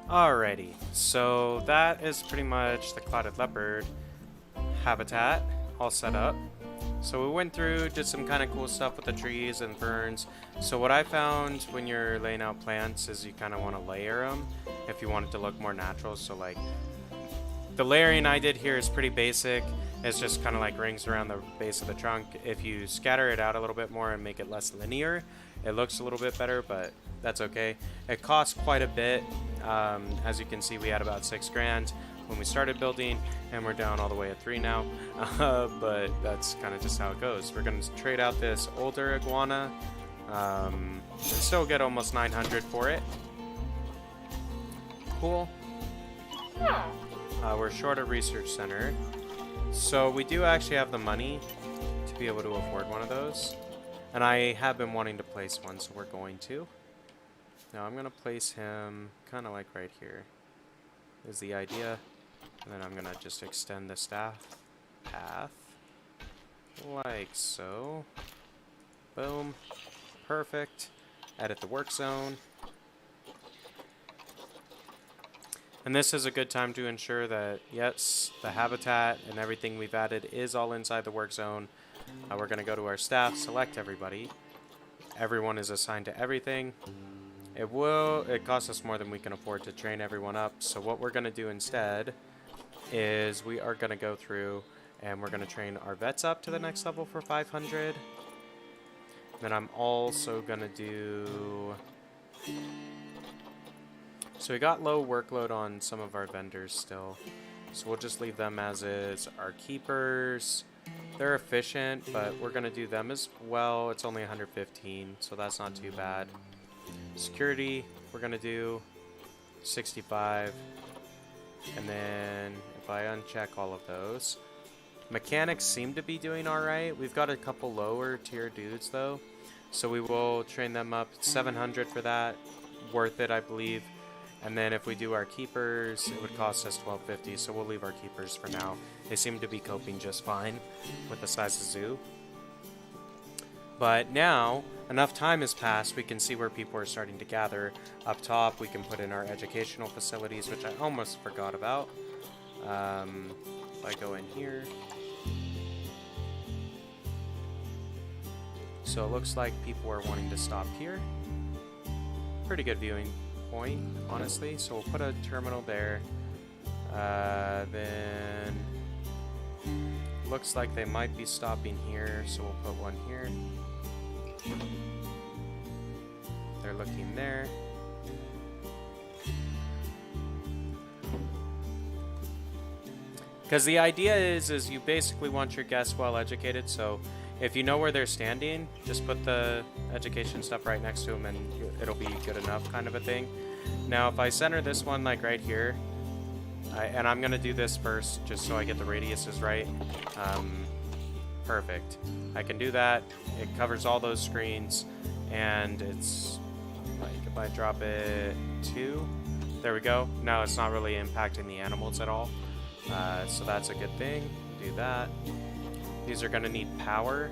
Alrighty, so that is pretty much the clouded leopard habitat all set up. So we went through, did some kind of cool stuff with the trees and ferns. So what I found when you're laying out plants is you kind of want to layer them if you want it to look more natural. So like the layering I did here is pretty basic. It's just kind of like rings around the base of the trunk. If you scatter it out a little bit more and make it less linear, it looks a little bit better, but that's okay. It costs quite a bit. As you can see, we had about $6 grand when we started building, and we're down all the way at 3 now. But that's kind of just how it goes. We're going to trade out this older iguana and still get almost 900 for it. Cool. We're short a research center, so we do actually have the money to be able to afford one of those. And I have been wanting to place one, so we're going to. Now I'm going to place him kind of like right here is the idea. And then I'm going to just extend the staff path like so. Boom. Perfect. Edit the work zone. And this is a good time to ensure that, yes, the habitat and everything we've added is all inside the work zone. We're going to go to our staff, select everybody. Everyone is assigned to everything. It costs us more than we can afford to train everyone up. So what we're going to do instead is we are going to go through and we're going to train our vets up to the next level for 500. Then I'm also going to do... So we got low workload on some of our vendors still. So we'll just leave them as is. Our keepers, they're efficient, but we're going to do them as well. It's only 115, so that's not too bad. Security, we're going to do 65. And then if I uncheck all of those. Mechanics seem to be doing alright. We've got a couple lower tier dudes though. So we will train them up. 700 for that. Worth it, I believe. And then if we do our keepers, it would cost us 1250, so we'll leave our keepers for now. They seem to be coping just fine with the size of zoo. But now, enough time has passed, we can see where people are starting to gather. Up top, we can put in our educational facilities, which I almost forgot about. If I go in here. So it looks like people are wanting to stop here. Pretty good viewing point, honestly. So we'll put a terminal there. Then looks like they might be stopping here, so we'll put one here. They're looking there. Because the idea is you basically want your guests well educated, so if you know where they're standing, just put the education stuff right next to them and it'll be good enough, kind of a thing. Now if I center this one like right here, and I'm going to do this first just so I get the radiuses right. Perfect. I can do that. It covers all those screens, and it's like if I drop it 2, there we go. Now it's not really impacting the animals at all. So that's a good thing. Do that. These are going to need power,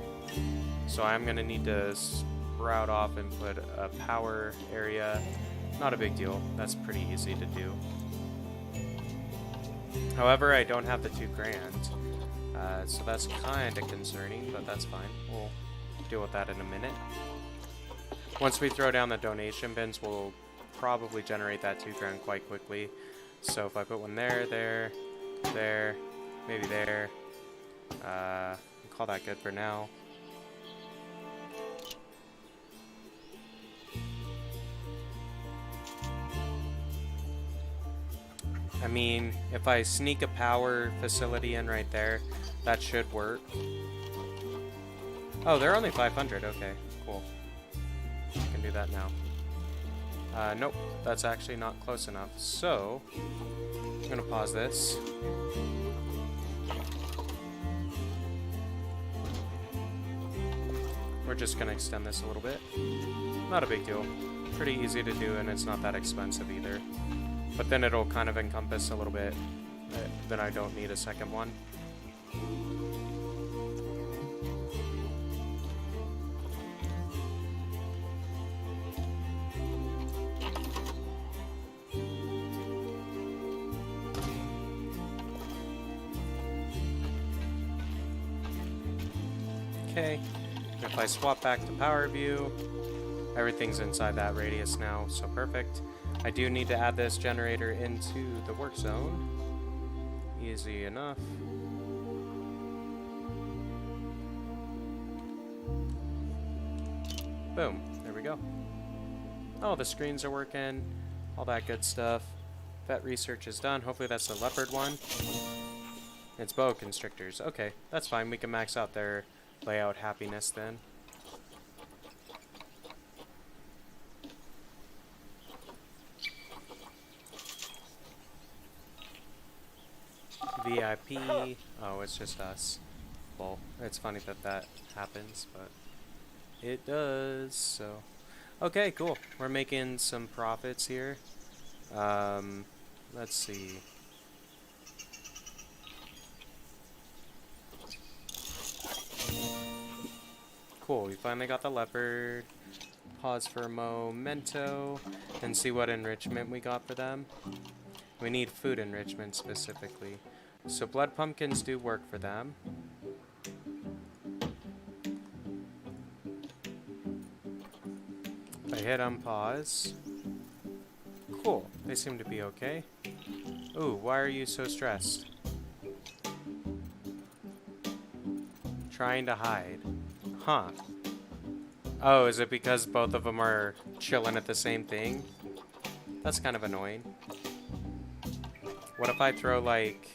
so I'm going to need to sprout off and put a power area. Not a big deal. That's pretty easy to do. However, I don't have the $2,000, so that's kind of concerning, but that's fine. We'll deal with that in a minute. Once we throw down the donation bins, we'll probably generate that $2,000 quite quickly. So if I put one there, there, maybe there, I'll call that good for now. I mean, if I sneak a power facility in right there, that should work. Oh, they're only 500. Okay, cool. I can do that now. Nope, that's actually not close enough. So, I'm gonna pause this. We're just gonna extend this a little bit. Not a big deal. Pretty easy to do, and it's not that expensive either. But then it'll kind of encompass a little bit. Then I don't need a second one. Okay. If I swap back to power view, everything's inside that radius now, so perfect. I do need to add this generator into the work zone. Easy enough. Boom. There we go. Oh, the screens are working. All that good stuff. Vet research is done. Hopefully that's the leopard one. It's boa constrictors. Okay, that's fine. We can max out their layout happiness then. VIP. Oh, it's just us. Well, it's funny that that happens, but it does, so. Okay, cool. We're making some profits here. Let's see. Cool, we finally got the leopard. Pause for a momento and see what enrichment we got for them. We need food enrichment specifically. So blood pumpkins do work for them. If I hit unpause. Cool, they seem to be okay. Ooh, why are you so stressed? Trying to hide. Huh. Oh, is it because both of them are chilling at the same thing? That's kind of annoying. What if I throw, like...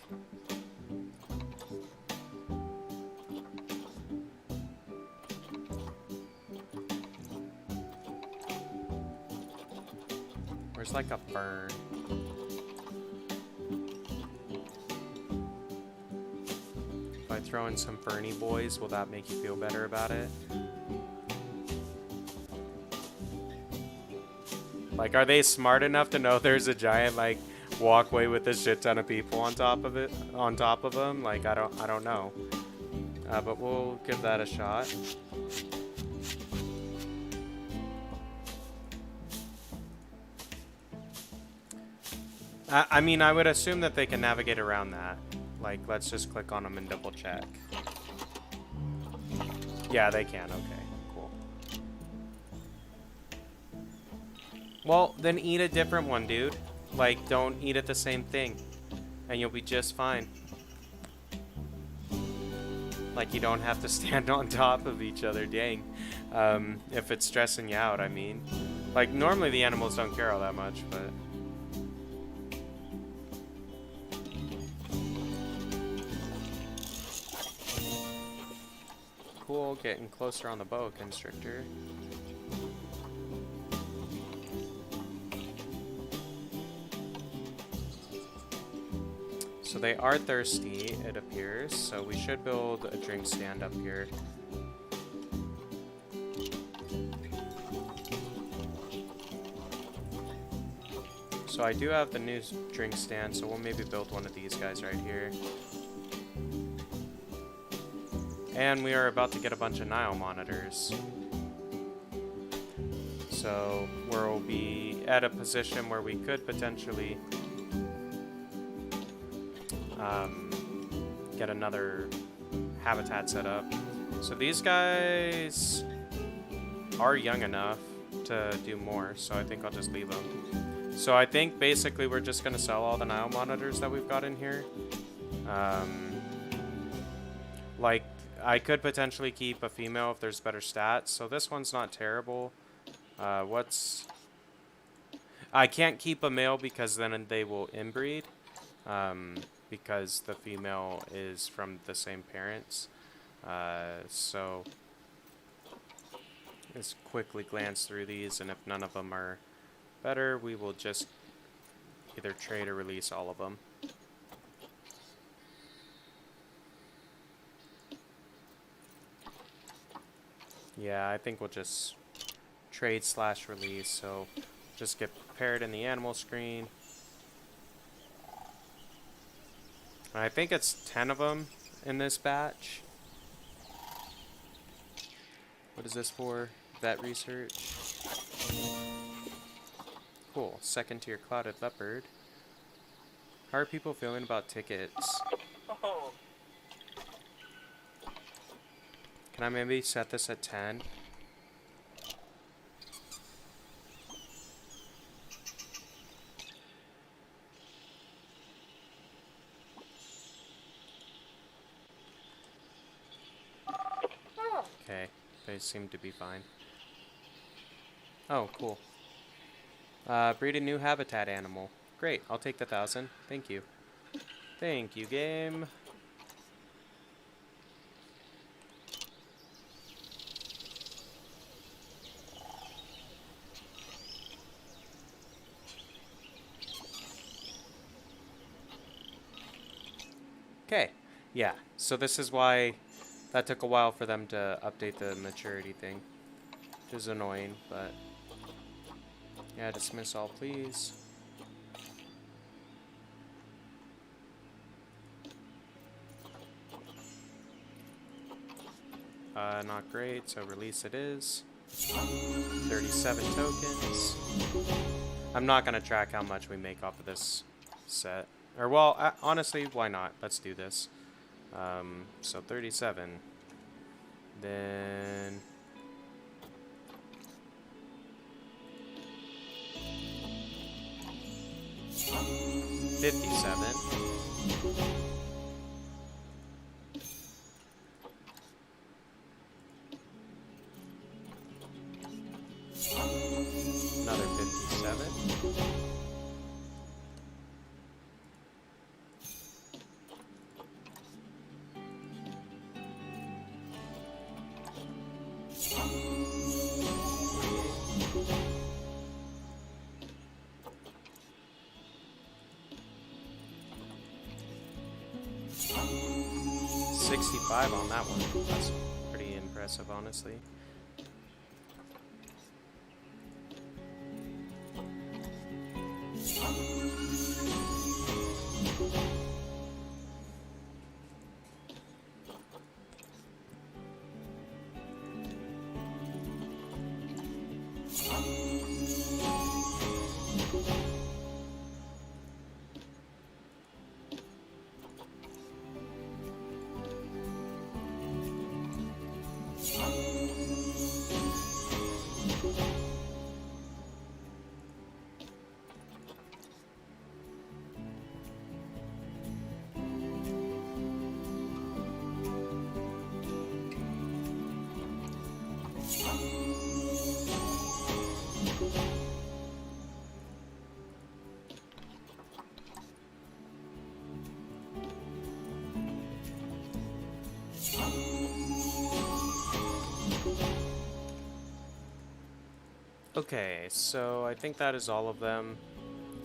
Where's, like, a fern? If I throw in some ferny boys, will that make you feel better about it? Like, are they smart enough to know there's a giant, like, walkway with a shit ton of people on top of it, on top of them? Like, I don't know. But we'll give that a shot. I mean, I would assume that they can navigate around that. Like, let's just click on them and double check. Yeah, they can. Okay, cool. Well, then eat a different one, dude. Like, don't eat at the same thing, and you'll be just fine. Like, you don't have to stand on top of each other, dang. If it's stressing you out, I mean. Like, normally the animals don't care all that much, but... Cool, getting closer on the boa constrictor. So they are thirsty, it appears, so we should build a drink stand up here. So I do have the new drink stand, so we'll maybe build one of these guys right here. And we are about to get a bunch of Nile monitors. So we'll be at a position where we could potentially get another habitat set up. So these guys are young enough to do more, so I think I'll just leave them. So I think basically we're just going to sell all the Nile monitors that we've got in here. Like, I could potentially keep a female if there's better stats, so this one's not terrible. I can't keep a male because then they will inbreed. Because the female is from the same parents. So let's quickly glance through these, and if none of them are better, we will just either trade or release all of them. Yeah, I think we'll just trade / release, so just get prepared in the animal screen. I think it's 10 of them in this batch. What is this for? Vet research. Cool. Second tier clouded leopard. How are people feeling about tickets? Can I maybe set this at 10? Okay, they seem to be fine. Oh, cool. Breed a new habitat animal. Great, I'll take the 1,000. Thank you. Thank you, game. Okay, yeah, so this is why that took a while for them to update the maturity thing, which is annoying, but yeah, dismiss all, please. Not great, so release it is. 37 tokens. I'm not going to track how much we make off of this set. Or, well, honestly, why not? Let's do this. So 37. Then... $57. Another 57. $65 on that one. That's pretty impressive, honestly. Okay, so I think that is all of them.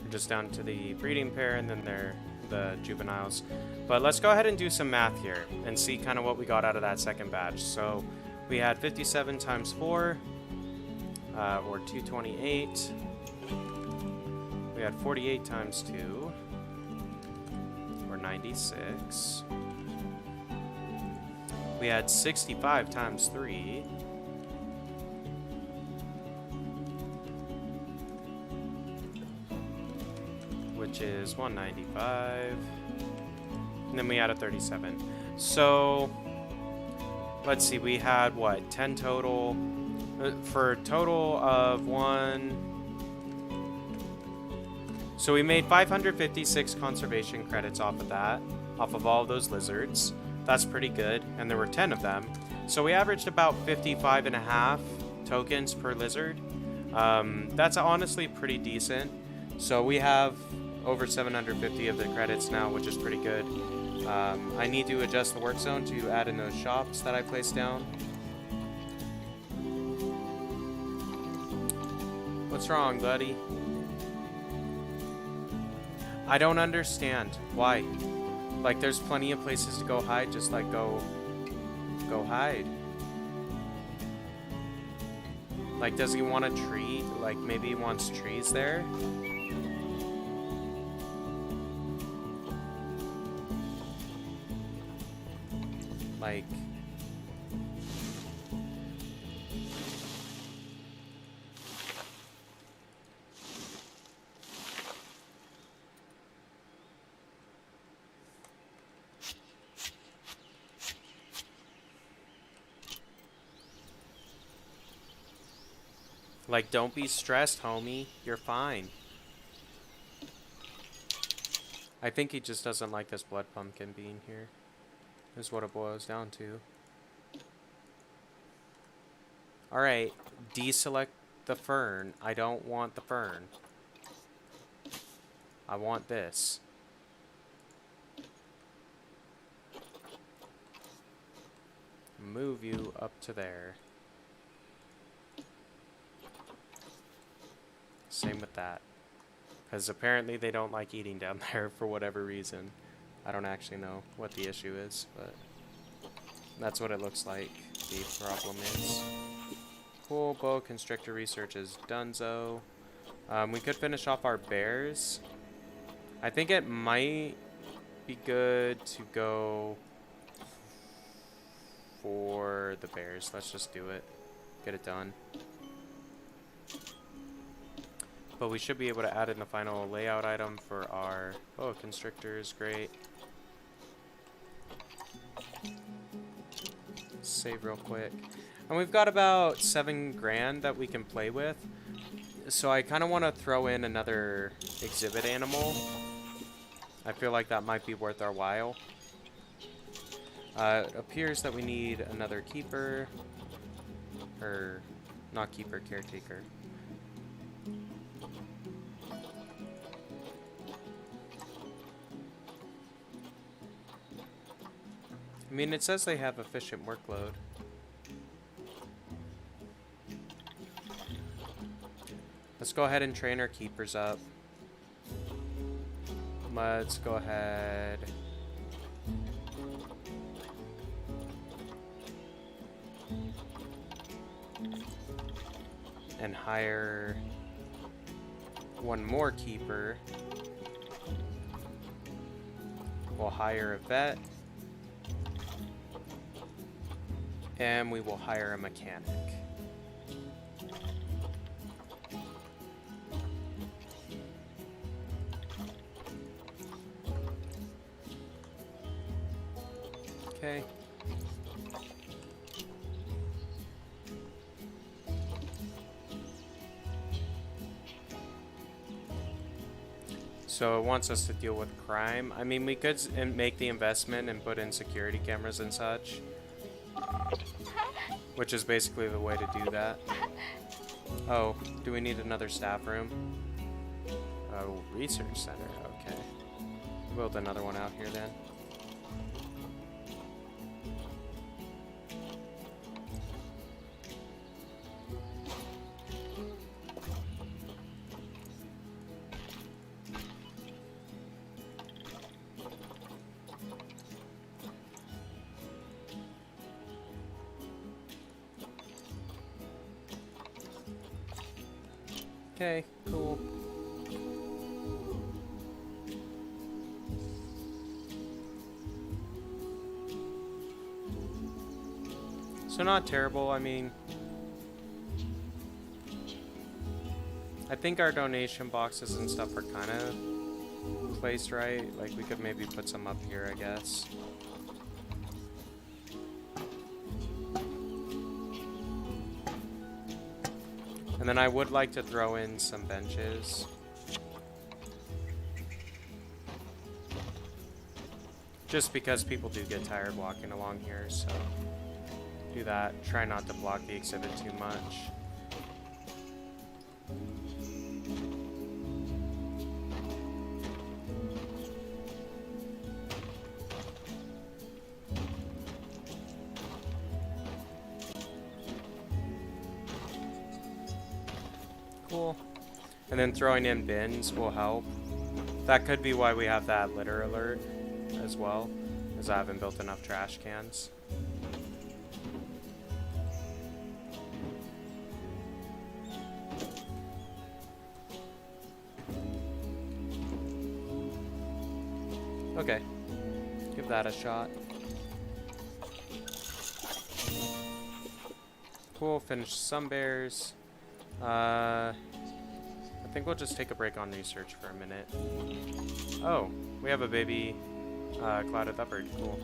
We're just down to the breeding pair and then the juveniles. But let's go ahead and do some math here and see kind of what we got out of that second batch. So we had 57 times 4, or 228. We had 48 times 2, or 96. We had 65 times 3. Which is 195. And then we had a 37. So, let's see, we had what, 10 total? For a total of so we made 556 conservation credits off of that, off of all those lizards. That's pretty good, and there were 10 of them. So we averaged about 55.5 tokens per lizard. That's honestly pretty decent. So we have over 750 of the credits now, which is pretty good. I need to adjust the work zone to add in those shops that I placed down. What's wrong, buddy? I don't understand. Why? Like, there's plenty of places to go hide, just like go hide. Like, does he want a tree? Like, maybe he wants trees there? Like... Like, don't be stressed, homie. You're fine. I think he just doesn't like this blood pumpkin being here. Is what it boils down to. Alright, deselect the fern. I don't want the fern. I want this. Move you up to there. Same with that. Because apparently they don't like eating down there for whatever reason. I don't actually know what the issue is, but that's what it looks like the problem is. Cool, boa constrictor research is donezo. We could finish off our bears. I think it might be good to go for the bears. Let's just do it. Get it done. But we should be able to add in the final layout item for our boa constrictors. Great. Save real quick. And we've got about 7 grand that we can play with. So I kind of want to throw in another exhibit animal. I feel like that might be worth our while. It appears that we need another keeper. Or, not keeper, caretaker. I mean, it says they have efficient workload. Let's go ahead and train our keepers up. Let's go ahead. And hire one more keeper. We'll hire a vet. And we will hire a mechanic. Okay. So it wants us to deal with crime. I mean, we could make the investment and put in security cameras and such. Which is basically the way to do that. Oh, do we need another staff room? Oh, research center, okay. Build another one out here then. Okay, cool. So not terrible, I mean, I think our donation boxes and stuff are kind of placed right. Like, we could maybe put some up here, I guess. And then I would like to throw in some benches. Just because people do get tired walking along here, so do that. Try not to block the exhibit too much. Cool. And then throwing in bins will help. That could be why we have that litter alert as well, as I haven't built enough trash cans. Okay, give that a shot. Cool, finish some bears. I think we'll just take a break on research for a minute. Oh, we have a baby clouded leopard. Cool.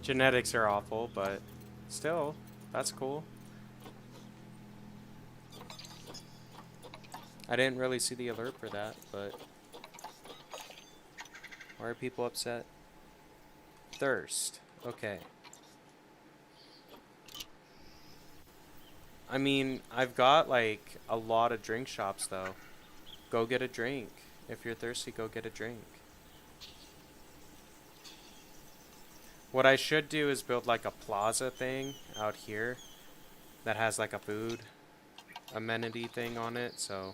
Genetics are awful, but still, that's cool. I didn't really see the alert for that, but why are people upset? Thirst. Okay. I mean, I've got like a lot of drink shops though. Go get a drink. If you're thirsty, go get a drink. What I should do is build like a plaza thing out here that has like a food amenity thing on it, so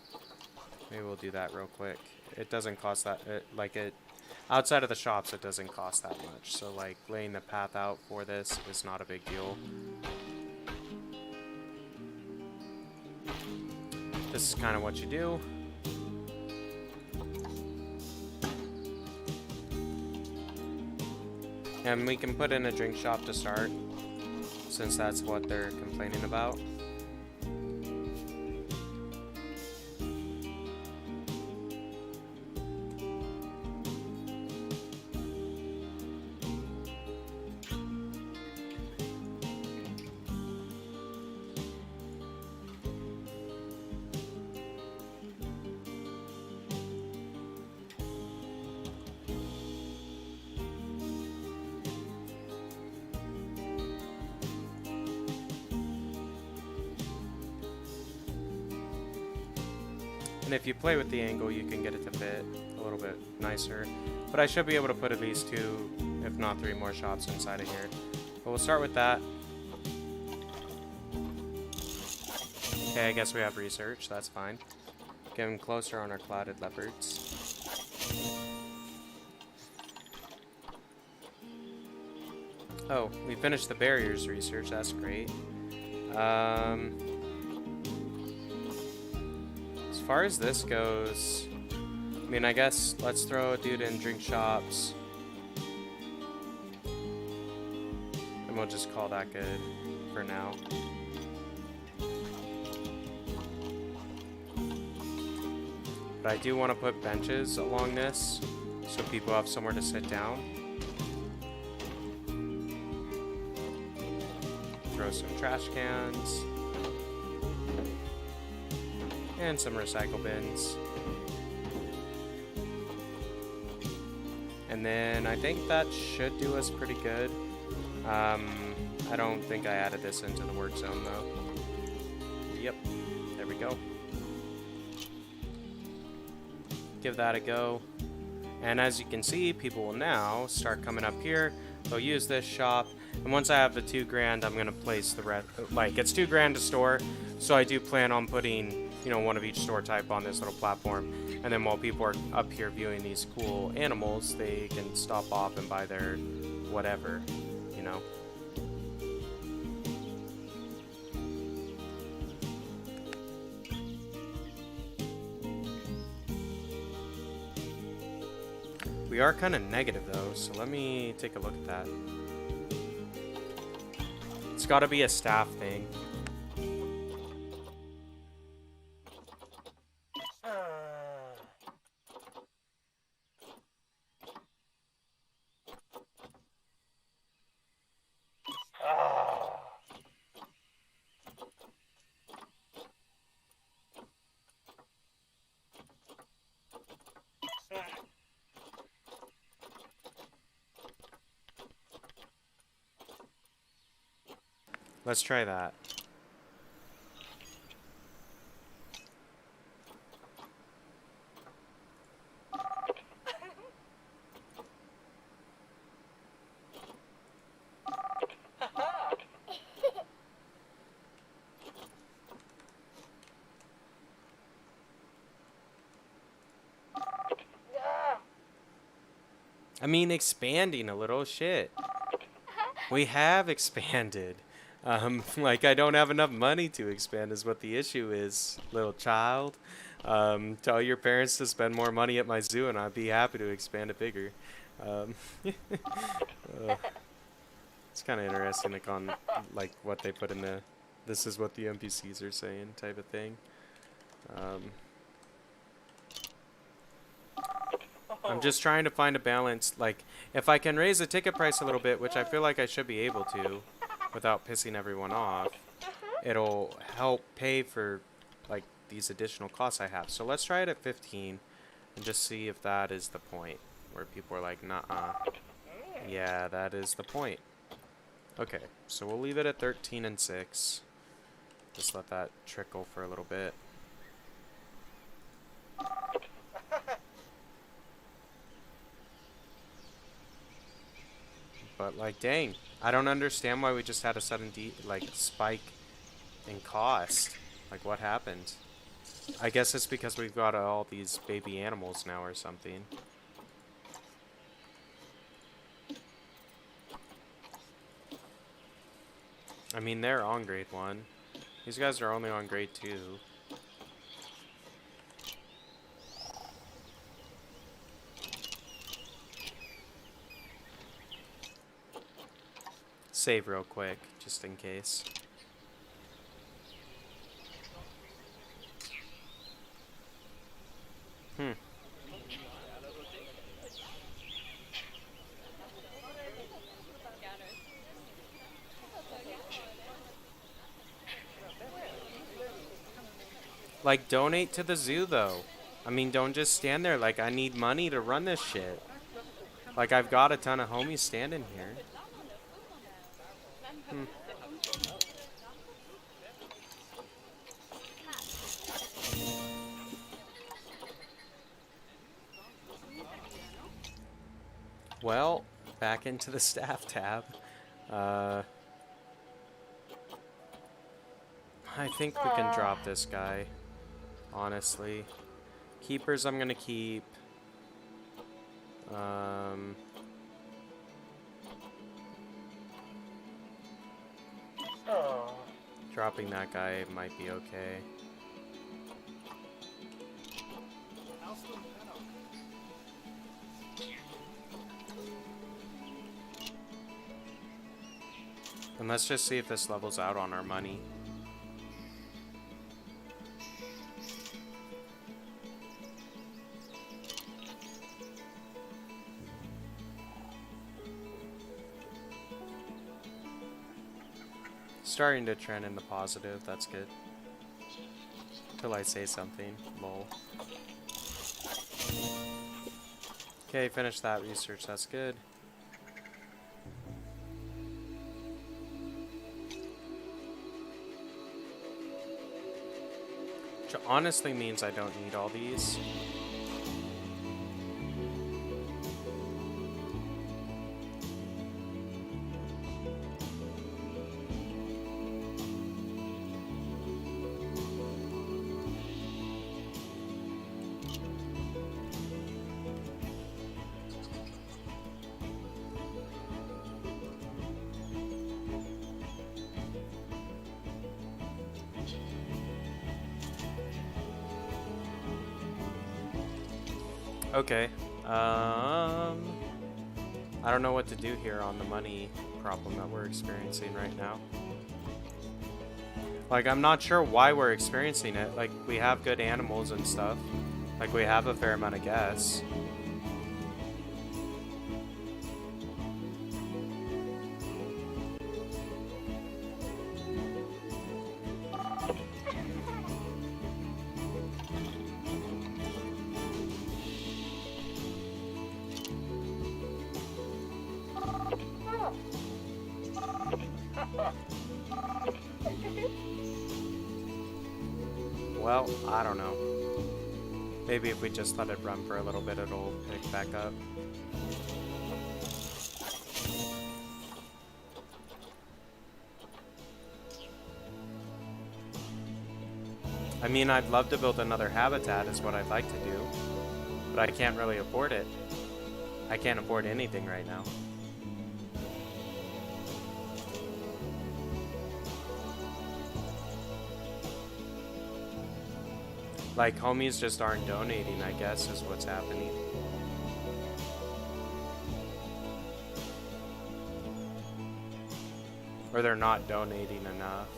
maybe we'll do that real quick. It doesn't cost that, outside of the shops it doesn't cost that much, so like laying the path out for this is not a big deal. This is kind of what you do. And we can put in a drink shop to start, since that's what they're complaining about. And if you play with the angle, you can get it to fit a little bit nicer. But I should be able to put at least 2, if not 3 more shops inside of here. But we'll start with that. Okay, I guess we have research. That's fine. Getting closer on our clouded leopards. Oh, we finished the barriers research. That's great. As far as this goes, I mean, I guess let's throw a dude in drink shops. And we'll just call that good for now. But I do want to put benches along this so people have somewhere to sit down. Throw some trash cans. And some recycle bins. And then I think that should do us pretty good. I don't think I added this into the work zone though. Yep, there we go. Give that a go. And as you can see, people will now start coming up here. They'll use this shop. And once I have the $2,000, I'm gonna place the rest. Like, it's $2,000 to store, so I do plan on putting, you know, one of each store type on this little platform. And then while people are up here viewing these cool animals, they can stop off and buy their whatever, you know. We are kind of negative though, so let me take a look at that. It's got to be a staff thing. Let's try that. I mean, expanding a little, shit. We have expanded. Like, I don't have enough money to expand is what the issue is, little child. Tell your parents to spend more money at my zoo and I'd be happy to expand it bigger. It's kind of interesting, like, on, like, what they put in the, this is what the NPCs are saying type of thing. I'm just trying to find a balance. Like, if I can raise the ticket price a little bit, which I feel like I should be able to, without pissing everyone off, it'll help pay for, like, these additional costs I have. So let's try it at 15 and just see if that is the point where people are like, nah, yeah, that is the point. Okay, so we'll leave it at 13 and 6. Just let that trickle for a little bit. But, like, dang, I don't understand why we just had a sudden spike in cost. Like, what happened? I guess it's because we've got all these baby animals now or something. I mean, they're on grade 1. These guys are only on grade 2. Save real quick, just in case. Like, donate to the zoo, though. I mean, don't just stand there. Like, I need money to run this shit. Like, I've got a ton of homies standing here. Well, back into the staff tab. I think we can drop this guy. Honestly. Keepers I'm gonna keep. Dropping that guy might be okay. And let's just see if this levels out on our money. Starting to trend in the positive, that's good. Till I say something, lol. Okay, finish that research, that's good. Which honestly means I don't need all these. Okay, I don't know what to do here on the money problem that we're experiencing right now. Like, I'm not sure why we're experiencing it. Like, we have good animals and stuff. Like, we have a fair amount of guests. Well, I don't know. Maybe if we just let it run for a little bit, it'll pick back up. I mean, I'd love to build another habitat is what I'd like to do, but I can't really afford it. I can't afford anything right now. Like, homies just aren't donating, I guess, is what's happening. Or they're not donating enough.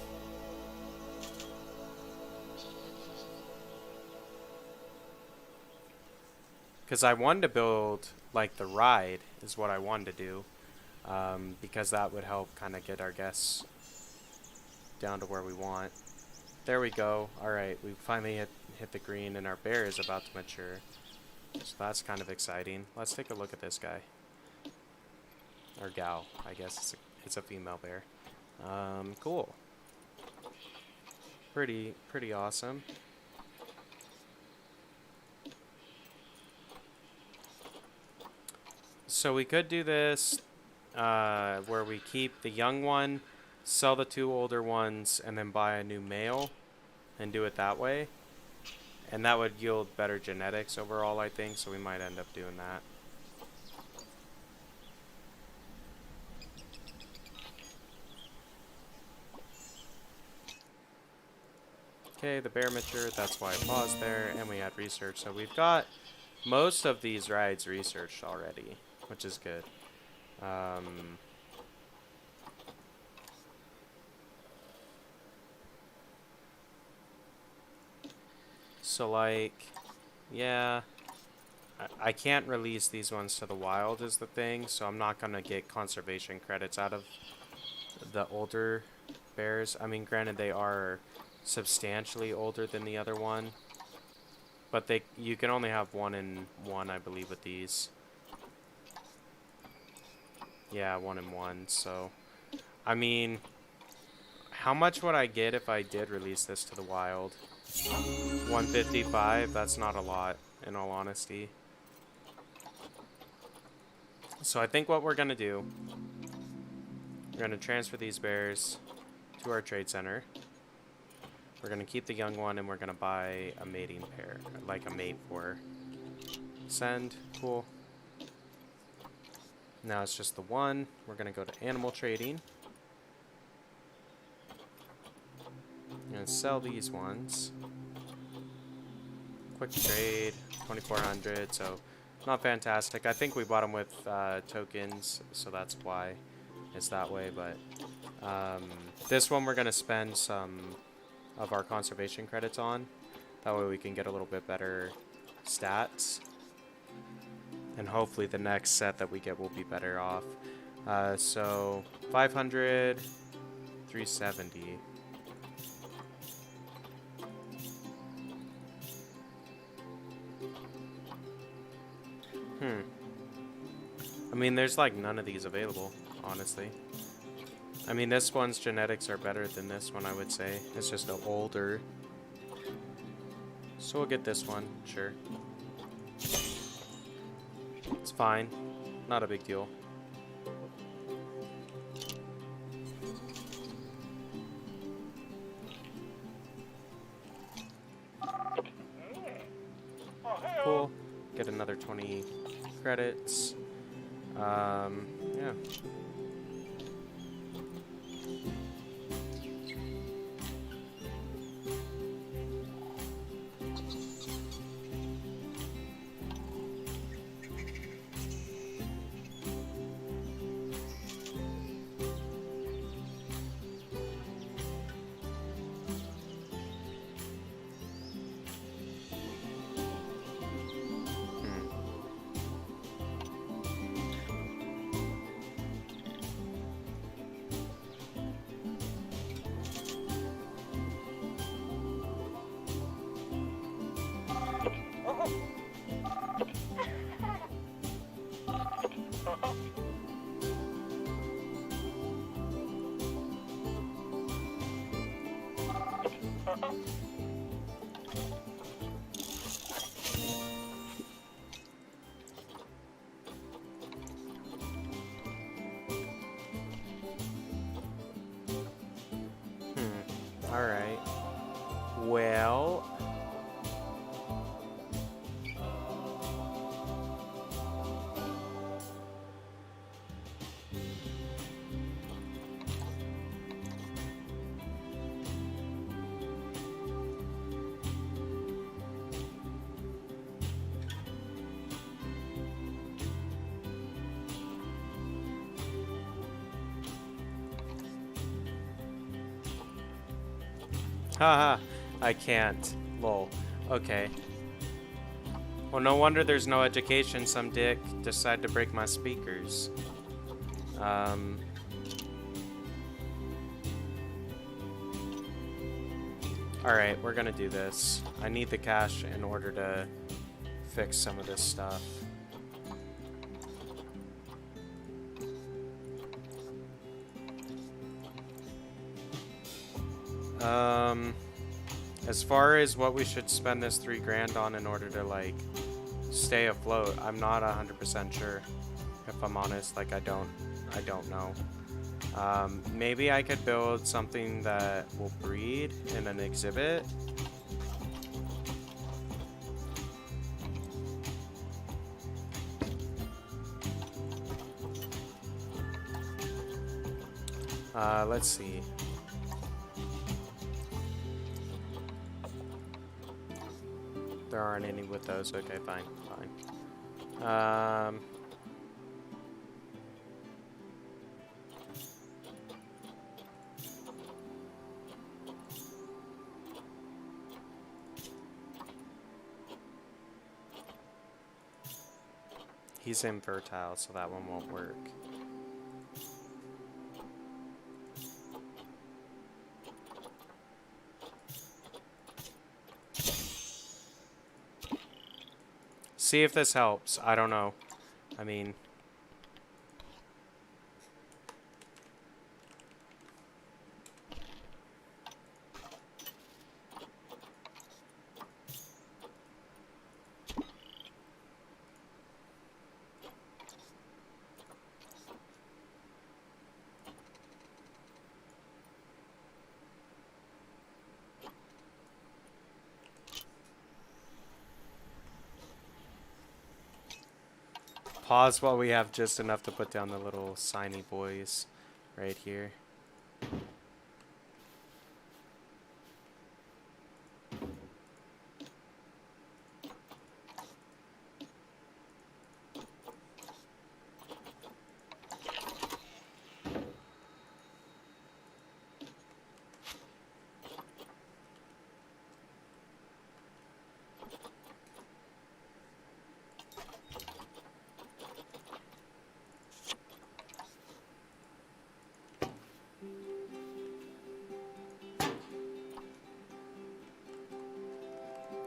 Because I wanted to build, like, the ride is what I wanted to do. Because that would help kind of get our guests down to where we want. There we go. Alright, we finally hit the green and our bear is about to mature. So that's kind of exciting. Let's take a look at this guy. Or gal, I guess it's a female bear. Cool. Pretty awesome. So we could do this where we keep the young one, sell the 2 older ones, and then buy a new male and do it that way. And that would yield better genetics overall, I think, so we might end up doing that. Okay, the bear matured, that's why I paused there, and we had research. So we've got most of these rides researched already, which is good. So, like, yeah, I can't release these ones to the wild is the thing, so I'm not going to get conservation credits out of the older bears. I mean, granted, they are substantially older than the other one, but you can only have 1 in 1, I believe, with these. Yeah, 1 in 1, so, I mean, how much would I get if I did release this to the wild? 155, that's not a lot, in all honesty. So I think what we're going to do, we're going to transfer these bears to our trade center. We're going to keep the young one, and we're going to buy a mating pair, like a mate for her. Send, cool. Now it's just the one. We're going to go to animal trading. I'm going to sell these ones. Quick trade, 2,400, so not fantastic. I think we bought them with tokens, so that's why it's that way. But this one we're going to spend some of our conservation credits on. That way we can get a little bit better stats. And hopefully the next set that we get will be better off. So 500, 370. I mean, there's like none of these available, honestly. I mean, this one's genetics are better than this one, I would say. It's just older. So we'll get this one, sure. It's fine. Not a big deal. Cool. Get another 20 credits. Yeah. Alright. Well... Haha, I can't. Lol. Okay. Well, no wonder there's no education. Some dick decided to break my speakers. Alright, we're gonna do this. I need the cash in order to fix some of this stuff. As far as what we should spend this 3 grand on in order to, like, stay afloat, I'm not 100% sure. If I'm honest, like, I don't know. Maybe I could build something that will breed in an exhibit. Let's see. There aren't any with those. Okay, fine. He's infertile, so that one won't work. See if this helps. I don't know. I mean... Pause while we have just enough to put down the little signy boys right here.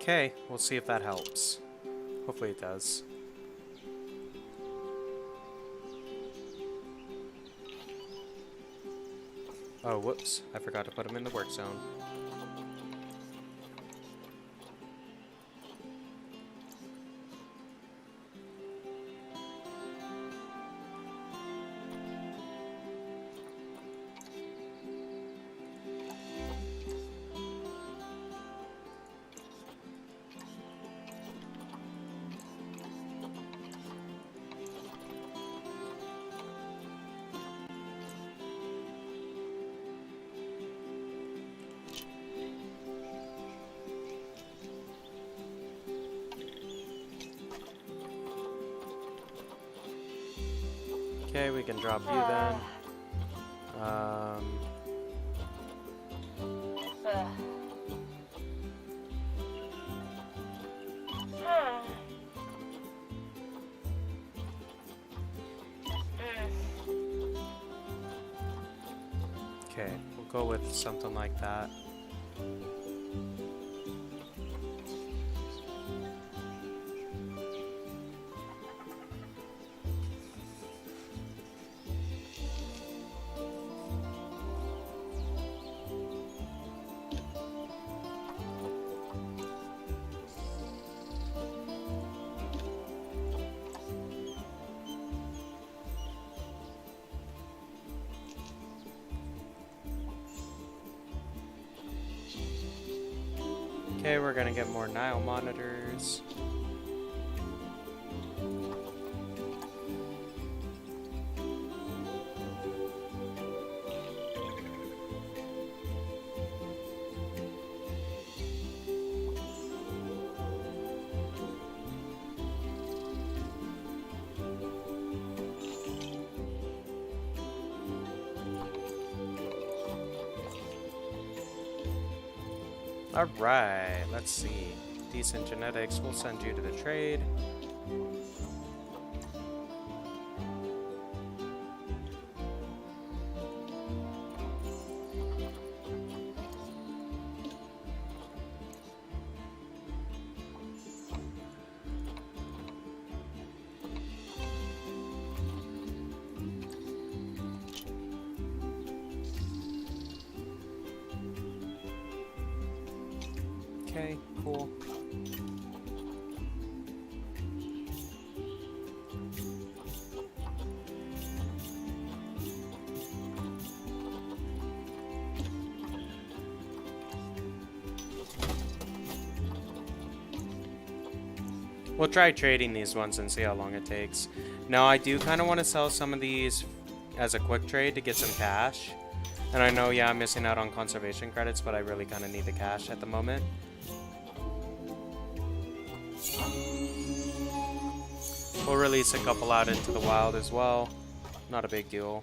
Okay, we'll see if that helps. Hopefully it does. Oh, whoops. I forgot to put them in the work zone. Okay, we can drop you then. Okay, we'll go with something like that. Okay, we're gonna get more Nile monitors. Alright, let's see. Decent genetics, we'll send you to the trade. Okay, cool. We'll try trading these ones and see how long it takes. Now, I do kind of want to sell some of these as a quick trade to get some cash. And I know, yeah, I'm missing out on conservation credits, but I really kind of need the cash at the moment. We'll release a couple out into the wild as well. Not a big deal.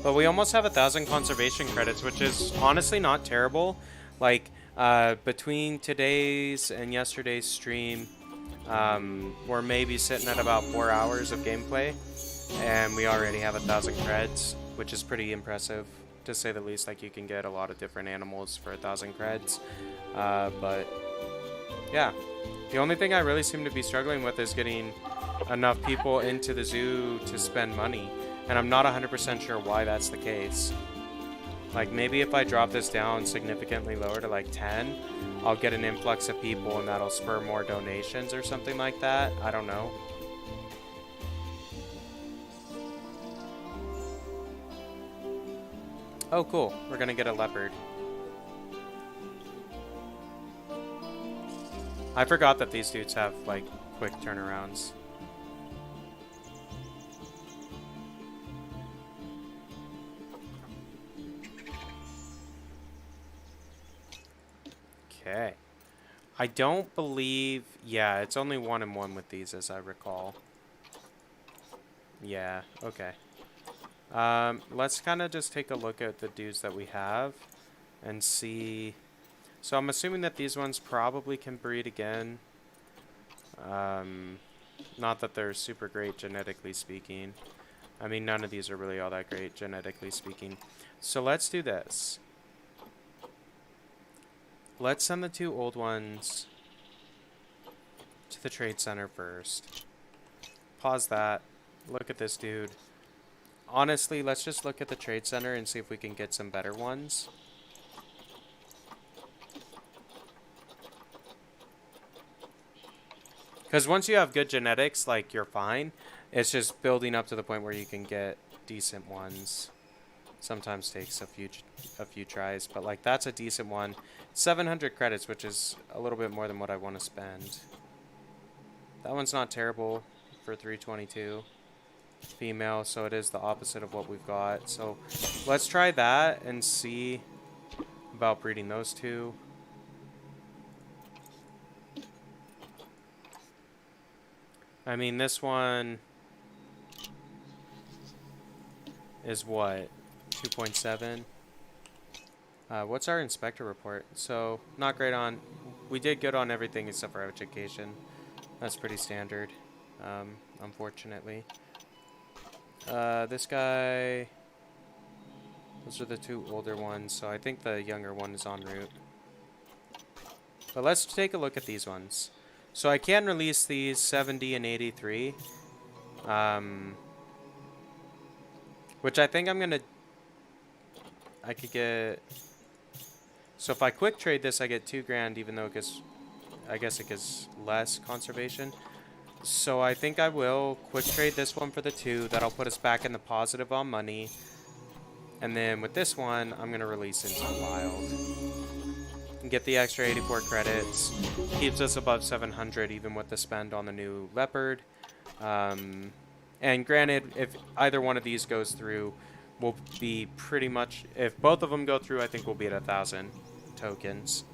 But we almost have 1,000 conservation credits, which is honestly not terrible. Like, between today's and yesterday's stream, we're maybe sitting at about 4 hours of gameplay. And we already have 1,000 creds, which is pretty impressive, to say the least. Like, you can get a lot of different animals for 1,000 creds. But, yeah. The only thing I really seem to be struggling with is getting enough people into the zoo to spend money. And I'm not 100% sure why that's the case. Like, maybe if I drop this down significantly lower to like 10, I'll get an influx of people and that'll spur more donations or something like that. I don't know. Oh, cool. We're gonna get a leopard. I forgot that these dudes have, like, quick turnarounds. Okay. I don't believe... Yeah, it's only 1-1 with these, as I recall. Yeah, okay. Let's kind of just take a look at the dudes that we have and see... So I'm assuming that these ones probably can breed again. Not that they're super great genetically speaking. I mean, none of these are really all that great genetically speaking. So let's do this. Let's send the 2 old ones to the trade center first. Pause that. Look at this dude. Honestly, let's just look at the trade center and see if we can get some better ones. Because once you have good genetics, like, you're fine. It's just building up to the point where you can get decent ones. Sometimes takes a few tries, but like that's a decent one. 700 credits, which is a little bit more than what I want to spend. That one's not terrible for 322 female, so it is the opposite of what we've got. So let's try that and see about breeding those 2. I mean, this one is what? 2.7. What's our inspector report? So, not great on... We did good on everything except for education. That's pretty standard, unfortunately. This guy... Those are the 2 older ones, so I think the younger one is en route. But let's take a look at these ones. So I can release these 70 and 83. Which I think I'm going to... I could get... So if I quick trade this, I get 2 grand, even though it gets... I guess it gets less conservation. So I think I will quick trade this one for the 2. That'll put us back in the positive on money. And then with this one, I'm going to release into the wild. And get the extra 84 credits. Keeps us above 700 even with the spend on the new leopard. And granted, if either one of these goes through, we'll be pretty much... If both of them go through, I think we'll be at 1,000 tokens.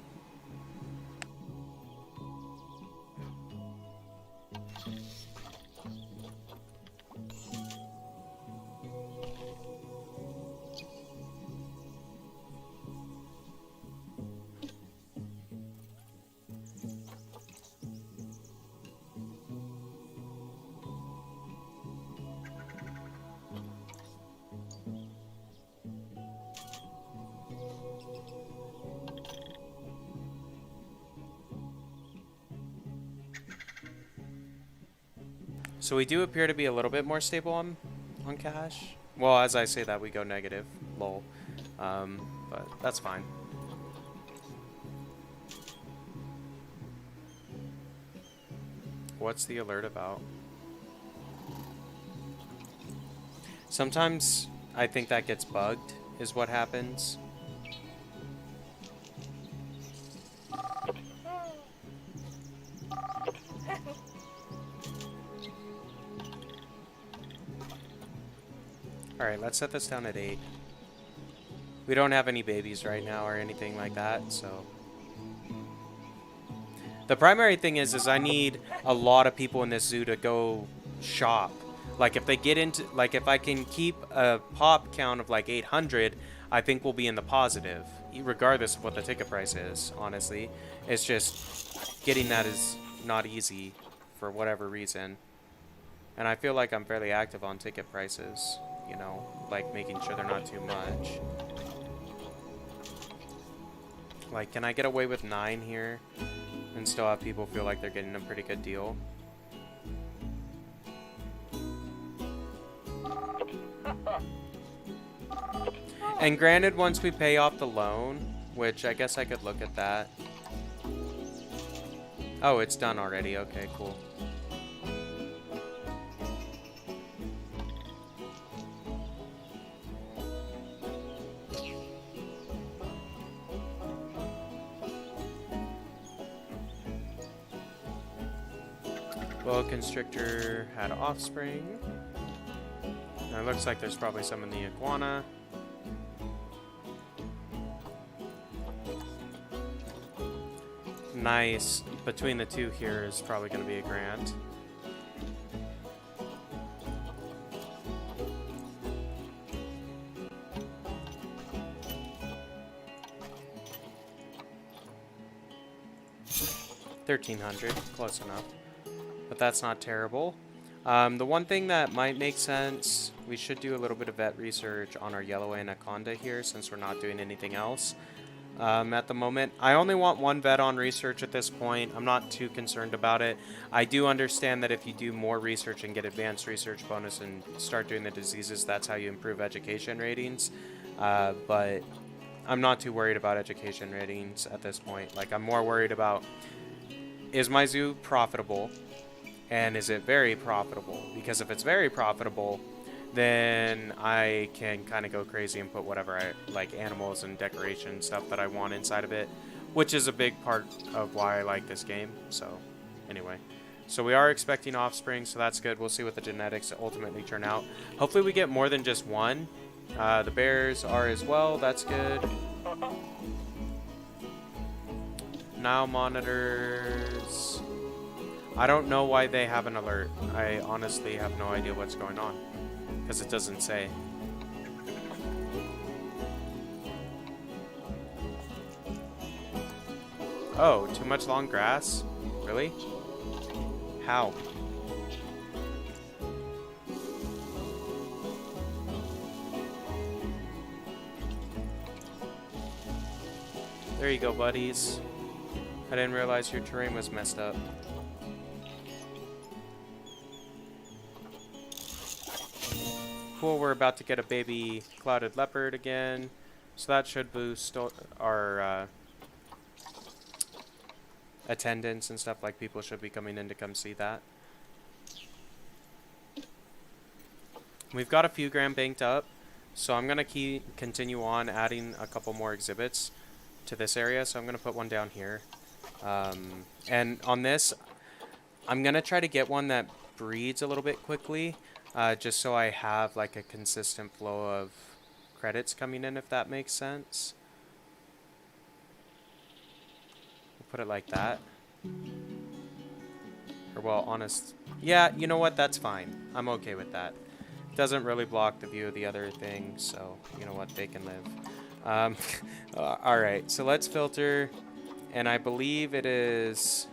So we do appear to be a little bit more stable on cash. Well, as I say that, we go negative. Lol. But that's fine. What's the alert about? Sometimes I think that gets bugged, is what happens. Alright, let's set this down at 8. We don't have any babies right now or anything like that, so... The primary thing is I need a lot of people in this zoo to go shop. Like, if they get into... Like, if I can keep a pop count of, like, 800, I think we'll be in the positive. Regardless of what the ticket price is, honestly. It's just... Getting that is not easy, for whatever reason. And I feel like I'm fairly active on ticket prices. You know, like making sure they're not too much. Like, can I get away with 9 here and still have people feel like they're getting a pretty good deal? And granted, once we pay off the loan, which I guess I could look at that. Oh, it's done already. Okay, cool. Boa constrictor had offspring. Now it looks like there's probably some in the iguana. Nice. Between the two here is probably going to be a grand. $1,300, close enough. But that's not terrible. The one thing that might make sense, we should do a little bit of vet research on our yellow anaconda here since we're not doing anything else at the moment. I only want one vet on research at this point. I'm not too concerned about it. I do understand that if you do more research and get advanced research bonus and start doing the diseases, that's how you improve education ratings. But I'm not too worried about education ratings at this point. Like, I'm more worried about, is my zoo profitable? And is it very profitable? Because if it's very profitable, then I can kind of go crazy and put whatever I like, animals and decoration stuff that I want inside of it, which is a big part of why I like this game. So anyway, so we are expecting offspring, so that's good. We'll see what the genetics ultimately turn out. Hopefully we get more than just one. The bears are as well. That's good. Now monitors. I don't know why they have an alert. I honestly have no idea what's going on, because it doesn't say. Oh, too much long grass? Really? How? There you go, buddies. I didn't realize your terrain was messed up. Cool, we're about to get a baby clouded leopard again, so that should boost our attendance and stuff. Like, people should be coming in to come see that. We've got a few grand banked up, So I'm gonna continue on adding a couple more exhibits to this area. So I'm gonna put one down here. And on this, I'm gonna try to get one that breeds a little bit quickly, just so I have like a consistent flow of credits coming in, if that makes sense. We'll put it like that. Or well, honest. Yeah, you know what? That's fine. I'm okay with that. Doesn't really block the view of the other thing, so you know what? They can live. All right, so let's filter, and I believe it is.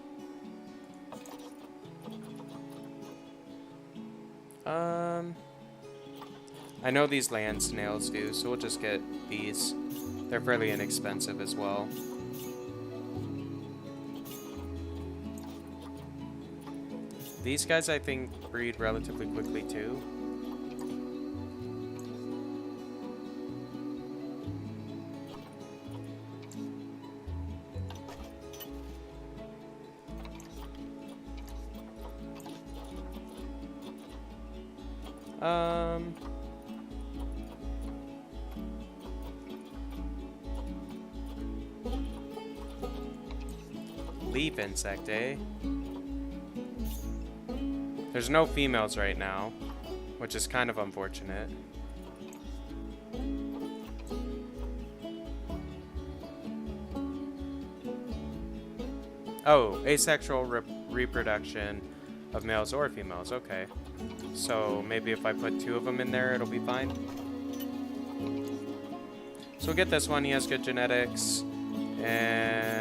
I know these land snails do, so we'll just get these. They're fairly inexpensive as well. These guys, I think, breed relatively quickly too. Leaf insect, eh? There's no females right now, which is kind of unfortunate. Oh, asexual reproduction of males or females, okay. So maybe if I put 2 of them in there, it'll be fine. So we'll get this one, he has good genetics, and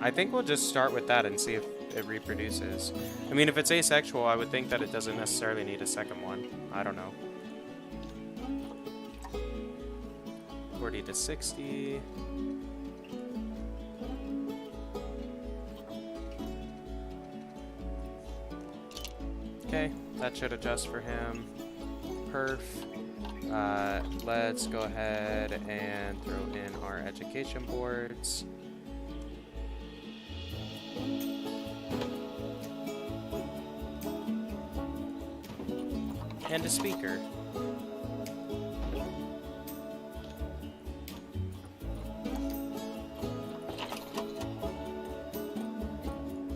I think we'll just start with that and see if it reproduces. I mean, if it's asexual, I would think that it doesn't necessarily need a second one. I don't know. 40 to 60. Okay, that should adjust for him. Perf. Let's go ahead and throw in our education boards. And a speaker.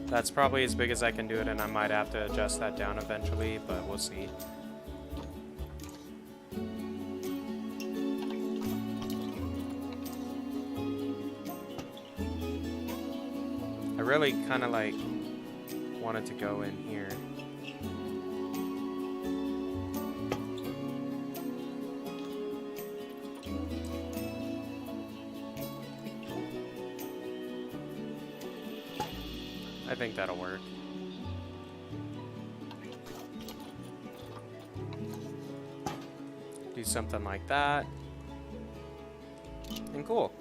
That's probably as big as I can do it, and I might have to adjust that down eventually, but we'll see. I really kind of like wanted to go in here. I think that'll work. Do something like that. And cool.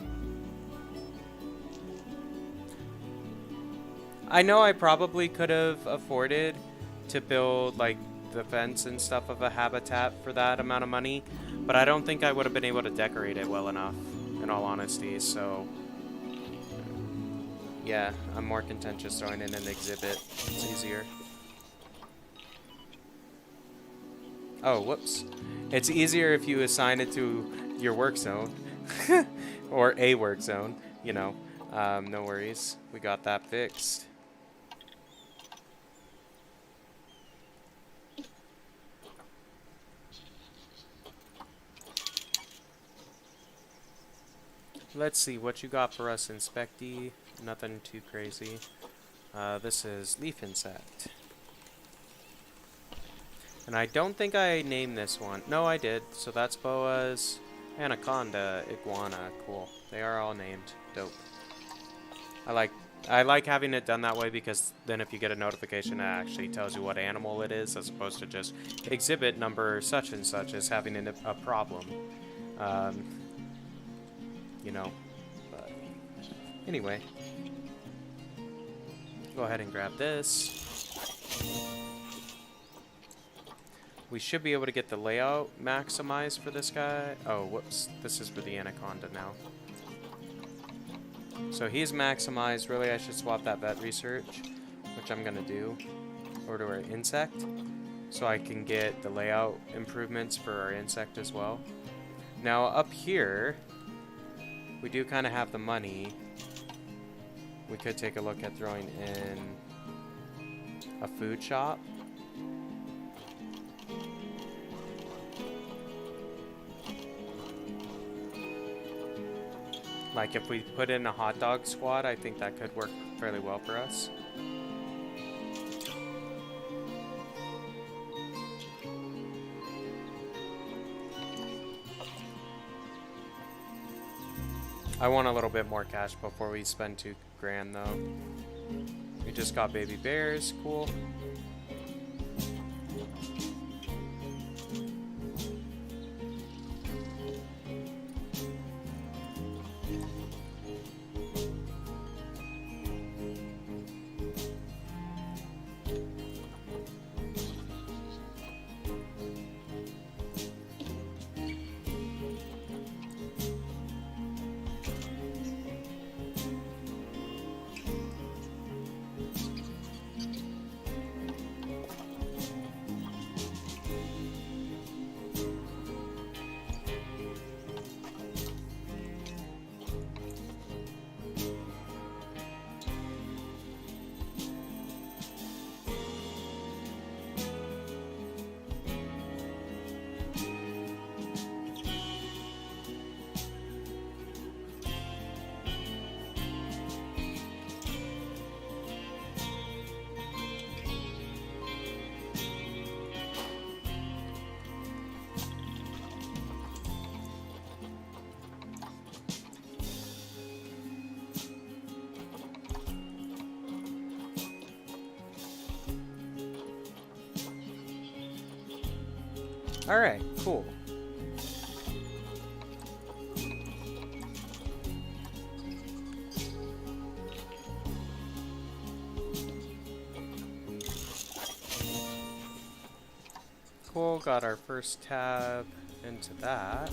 I know I probably could have afforded to build like the fence and stuff of a habitat for that amount of money, but I don't think I would have been able to decorate it well enough, in all honesty, so yeah, I'm more content just throwing in an exhibit. It's easier. Oh, whoops. It's easier if you assign it to your work zone. Or a work zone, you know. No worries. We got that fixed. Let's see what you got for us, Inspectee. Nothing too crazy. This is leaf insect. And I don't think I named this one. No, I did. So that's boas, anaconda, iguana. Cool. They are all named. Dope. I like having it done that way because then if you get a notification, it actually tells you what animal it is, as opposed to just exhibit number such and such as having a problem. You know. But anyway. Go ahead and grab this. We should be able to get the layout maximized for this guy. Oh, whoops. This is for the anaconda now. So he's maximized. Really, I should swap that vet research, which I'm going to do. or to our insect, so I can get the layout improvements for our insect as well. Now up here, we do kind of have the money. We could take a look at throwing in a food shop. Like if we put in a hot dog squad, I think that could work fairly well for us. I want a little bit more cash before we spend $2,000 though. We just got baby bears, cool. Alright, cool. Cool, got our first tab into that.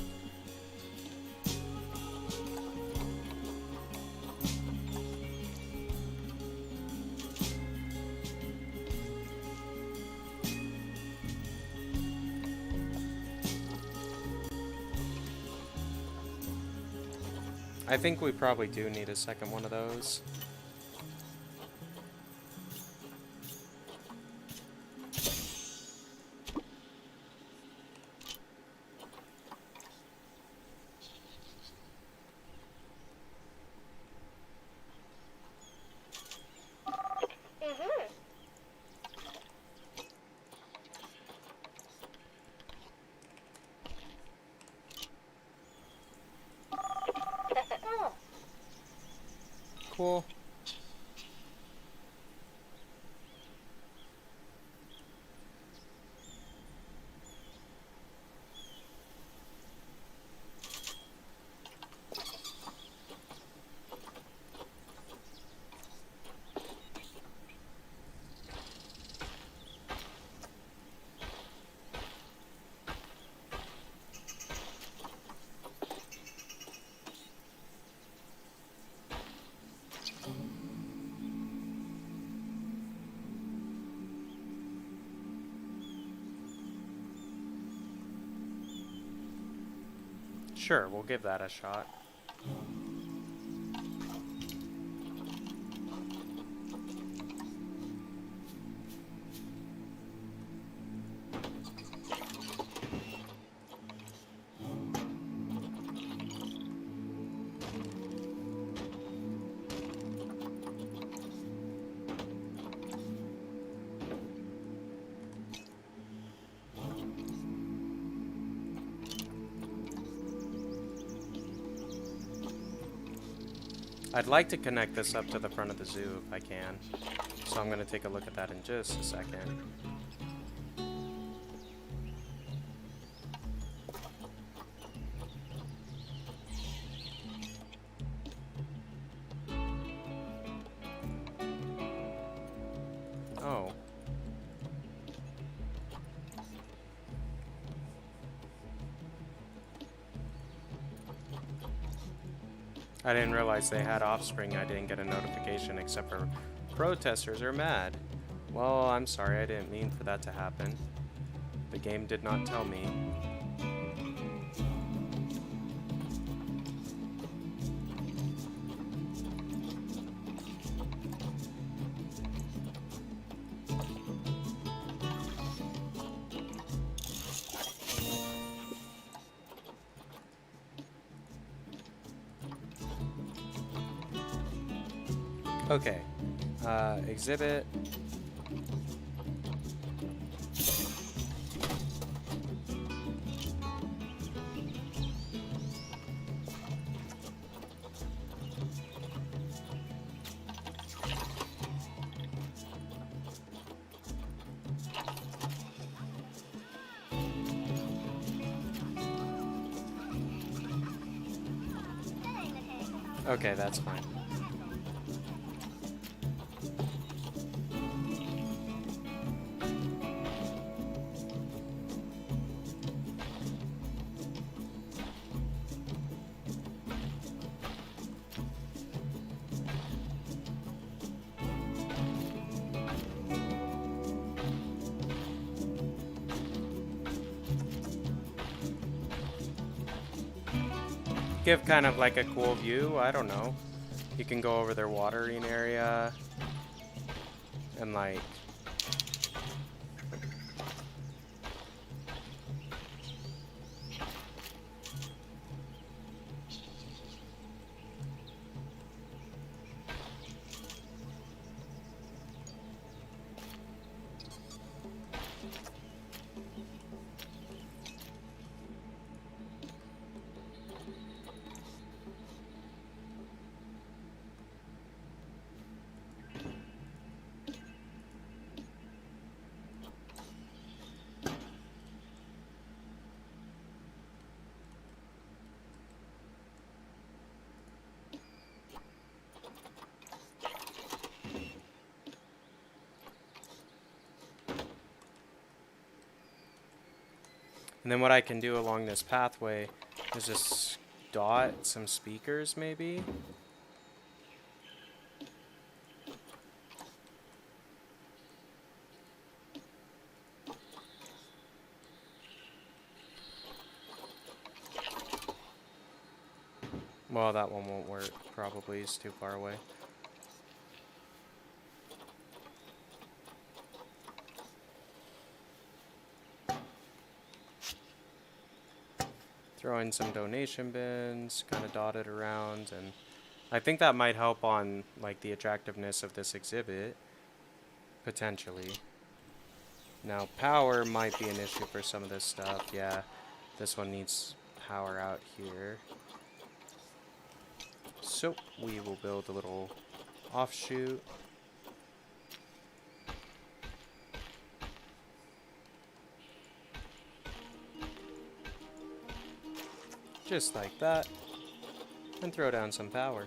I think we probably do need a second one of those. Cool. Sure, we'll give that a shot. I'd like to connect this up to the front of the zoo if I can. So I'm going to take a look at that in just a second. Oh. I didn't realize they had offspring. I didn't get a notification except for protesters are mad. Well, I'm sorry, I didn't mean for that to happen. The game did not tell me. Okay, exhibit. Okay, that's fine. Give kind of like a cool view, I don't know. You can go over their watering area and like and then what I can do along this pathway is just dot some speakers, maybe? Well, that one won't work, probably. It's too far away. Throw in some donation bins, kind of dot it around, and I think that might help on like the attractiveness of this exhibit, potentially. Now power might be an issue for some of this stuff. Yeah, this one needs power out here. So we will build a little offshoot. Just like that. And throw down some power.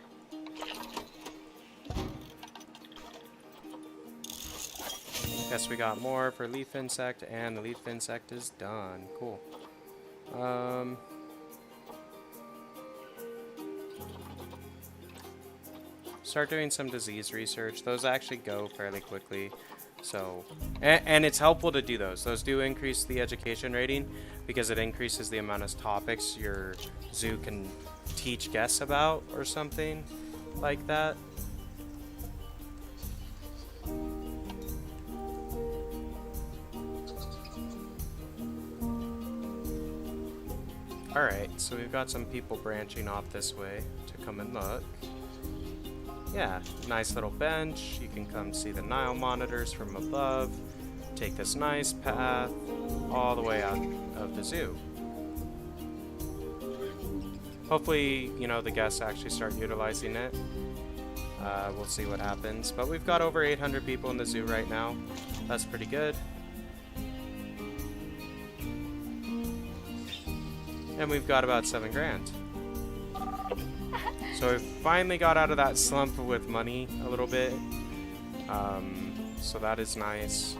Guess we got more for leaf insect, and the leaf insect is done. Cool. Start doing some disease research. Those actually go fairly quickly. So, and it's helpful to do those. Those do increase the education rating because it increases the amount of topics your zoo can teach guests about or something like that. Alright, so we've got some people branching off this way to come and look. Yeah, nice little bench. You can come see the Nile monitors from above. Take this nice path all the way out of the zoo. Hopefully, you know, the guests actually start utilizing it. We'll see what happens. But we've got over 800 people in the zoo right now. That's pretty good. And we've got about 7 grand. So we finally got out of that slump with money a little bit. So that is nice.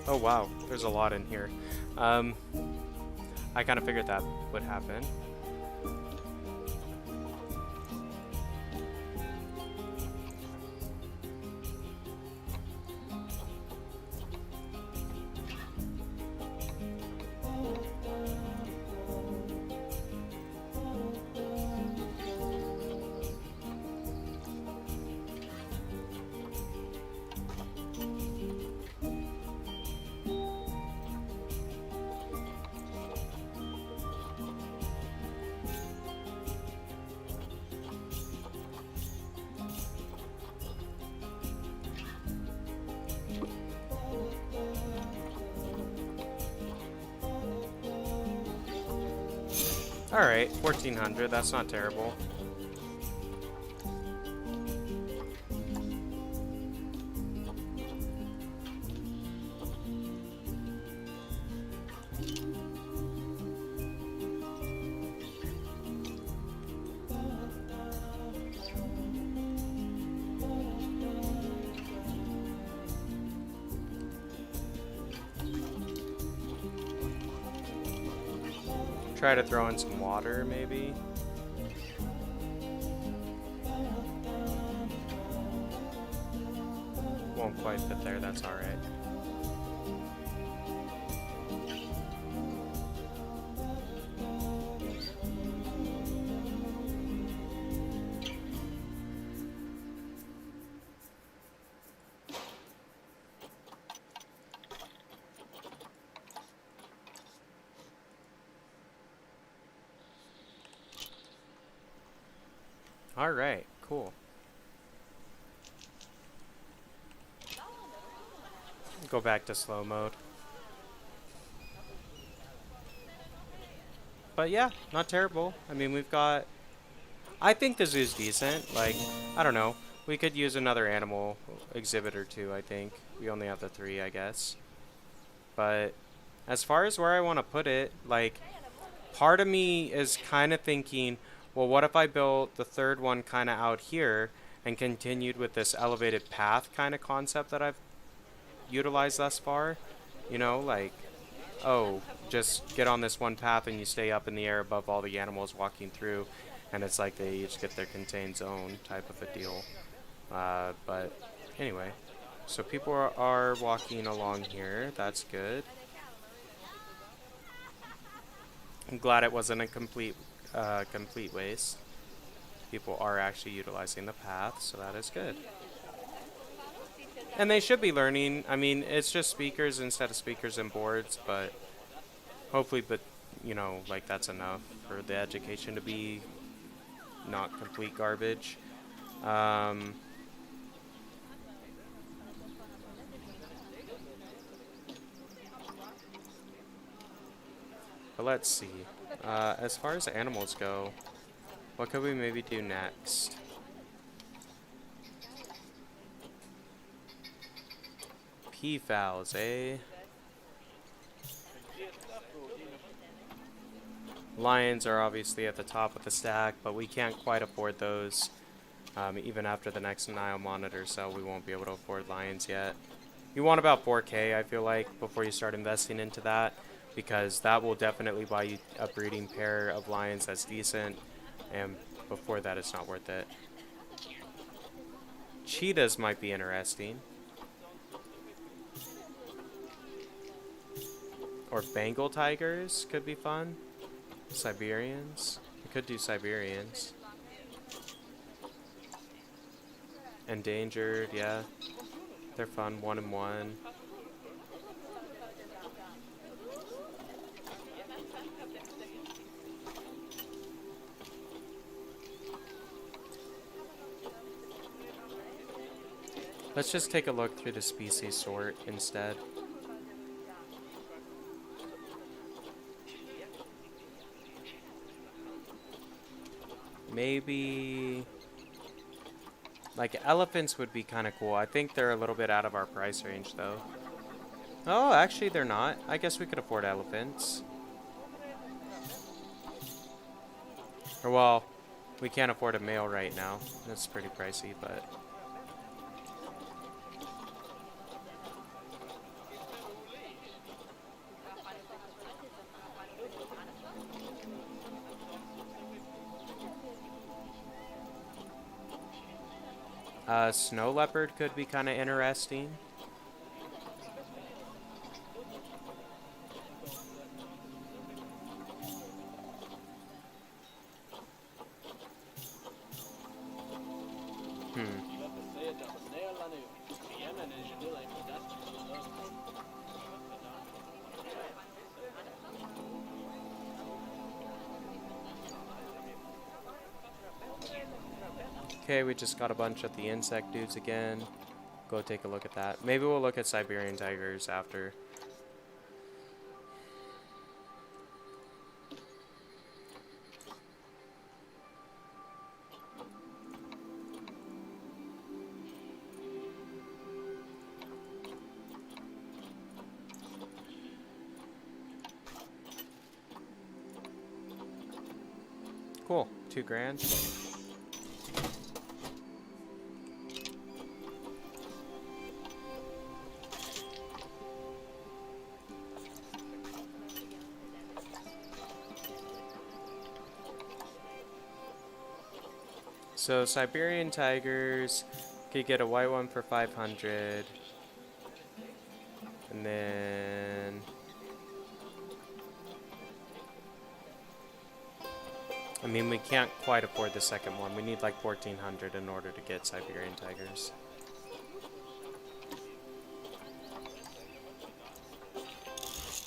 Oh wow, there's a lot in here. I kind of figured that would happen. Alright, 1400, that's not terrible. Try to throw in some water, maybe. Won't quite fit there, that's alright. Alright, cool. Go back to slow mode. But yeah, not terrible. I mean, we've got... I think the zoo's decent. Like, I don't know. We could use another animal exhibit or two, I think. We only have the 3, I guess. But as far as where I want to put it, like, part of me is kind of thinking, well, what if I built the 3rd one kind of out here and continued with this elevated path kind of concept that I've utilized thus far? You know, like, oh, just get on this one path and you stay up in the air above all the animals walking through, and it's like they each get their contained zone type of a deal. But anyway, so people are walking along here. That's good. I'm glad it wasn't a complete waste. People are actually utilizing the path, so that is good. And they should be learning. I mean, it's just speakers instead of speakers and boards, but hopefully, you know, like, that's enough for the education to be not complete garbage. But let's see. As far as animals go, what could we maybe do next? Peafowls, eh? Lions are obviously at the top of the stack, but we can't quite afford those. Even after the next Nile monitor cell, we won't be able to afford lions yet. You want about 4K, I feel like, before you start investing into that, because that will definitely buy you a breeding pair of lions that's decent, and before that it's not worth it. Cheetahs might be interesting. Or Bengal tigers could be fun. Siberians. We could do Siberians. Endangered, yeah. They're fun, 1 and 1. Let's just take a look through the species sort instead. Maybe... like, elephants would be kind of cool. I think they're a little bit out of our price range, though. Oh, actually, they're not. I guess we could afford elephants. Or, well, we can't afford a male right now. That's pretty pricey, but... snow leopard could be kind of interesting. Okay, we just got a bunch of the insect dudes again. Go take a look at that. Maybe we'll look at Siberian tigers after. cool. 2 grand. So Siberian tigers, could get a white one for 500. And then I mean, we can't quite afford the second one. We need like 1400 in order to get Siberian tigers.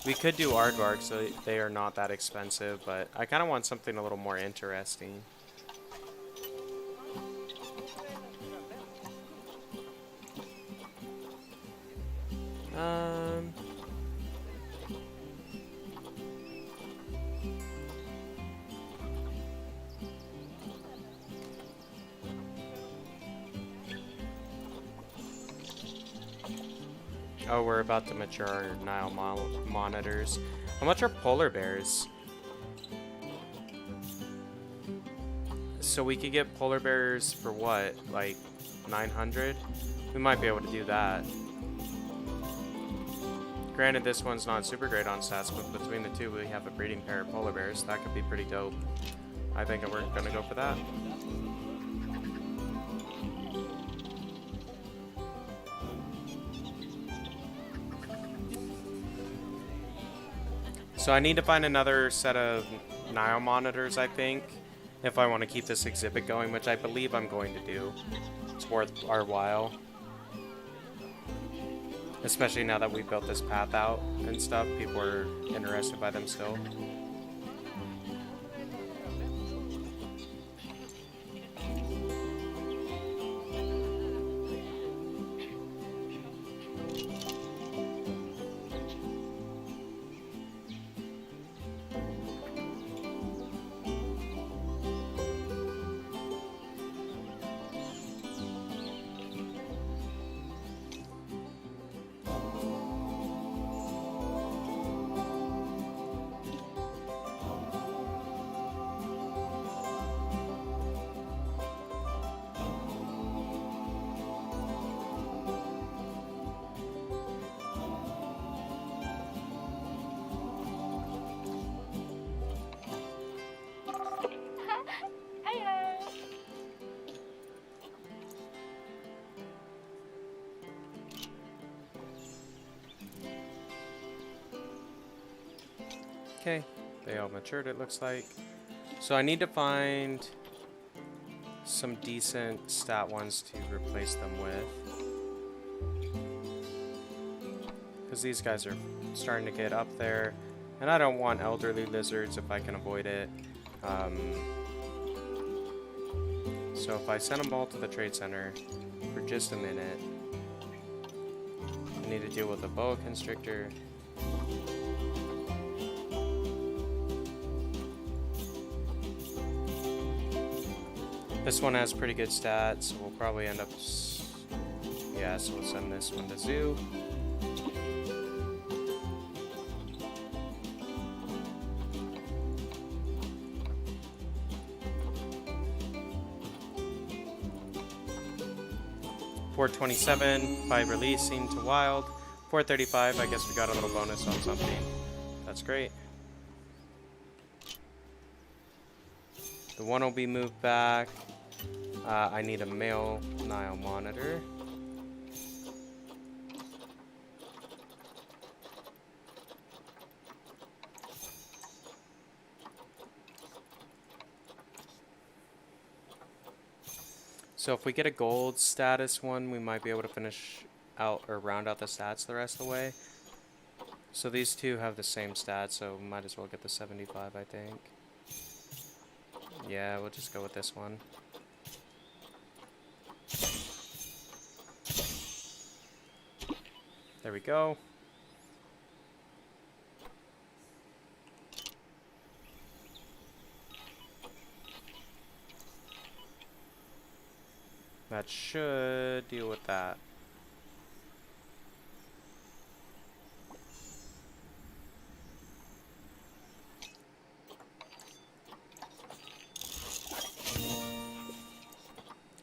We could do aardvark, so they are not that expensive, but I kind of want something a little more interesting. Oh, we're about to mature our Nile monitors. How much are polar bears? So we could get polar bears for what? Like 900? We might be able to do that. Granted, this one's not super great on stats, but between the two, we have a breeding pair of polar bears. That could be pretty dope. I think we're gonna go for that. So I need to find another set of Nile monitors, I think, if I want to keep this exhibit going, which I believe I'm going to do. It's worth our while. Especially now that we built this path out and stuff, people are interested by them still. Okay, they all matured, it looks like. So I need to find some decent stat ones to replace them with. Because these guys are starting to get up there. And I don't want elderly lizards if I can avoid it. So if I send them all to the trade center for just a minute, I need to deal with a boa constrictor. This one has pretty good stats, so we'll probably end up... Yeah, so we'll send this one to zoo. $427 by releasing to wild. $435, I guess we got a little bonus on something. That's great. The one will be moved back. I need a male Nile monitor. So if we get a gold status one, we might be able to finish out or round out the stats the rest of the way. So these two have the same stats, so we might as well get the 75, I think. Yeah, we'll just go with this one. There we go. That should deal with that.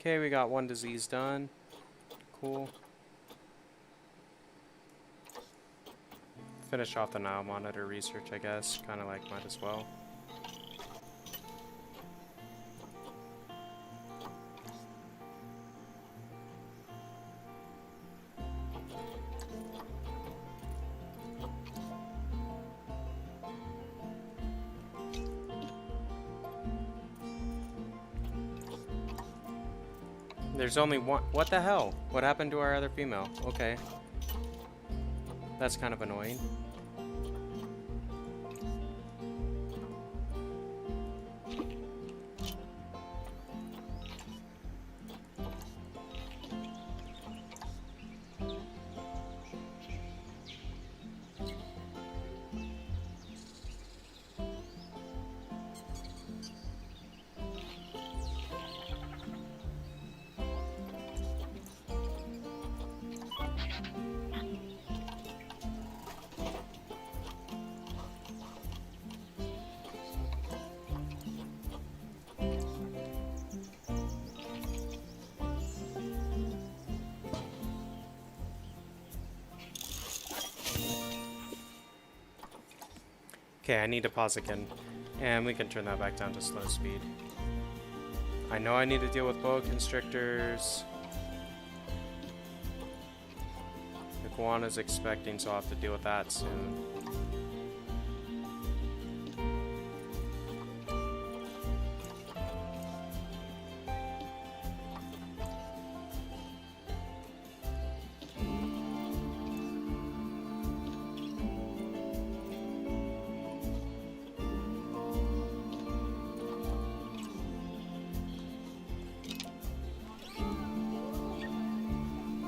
Okay, we got one disease done. Cool. Finish off the Nile monitor research, I guess. Kind of like might as well. There's only one. What the hell? What happened to our other female? Okay. That's kind of annoying. Okay, I need to pause again, and we can turn that back down to slow speed. I know I need to deal with boa constrictors. Iguana's expecting, so I'll have to deal with that soon.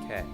Okay.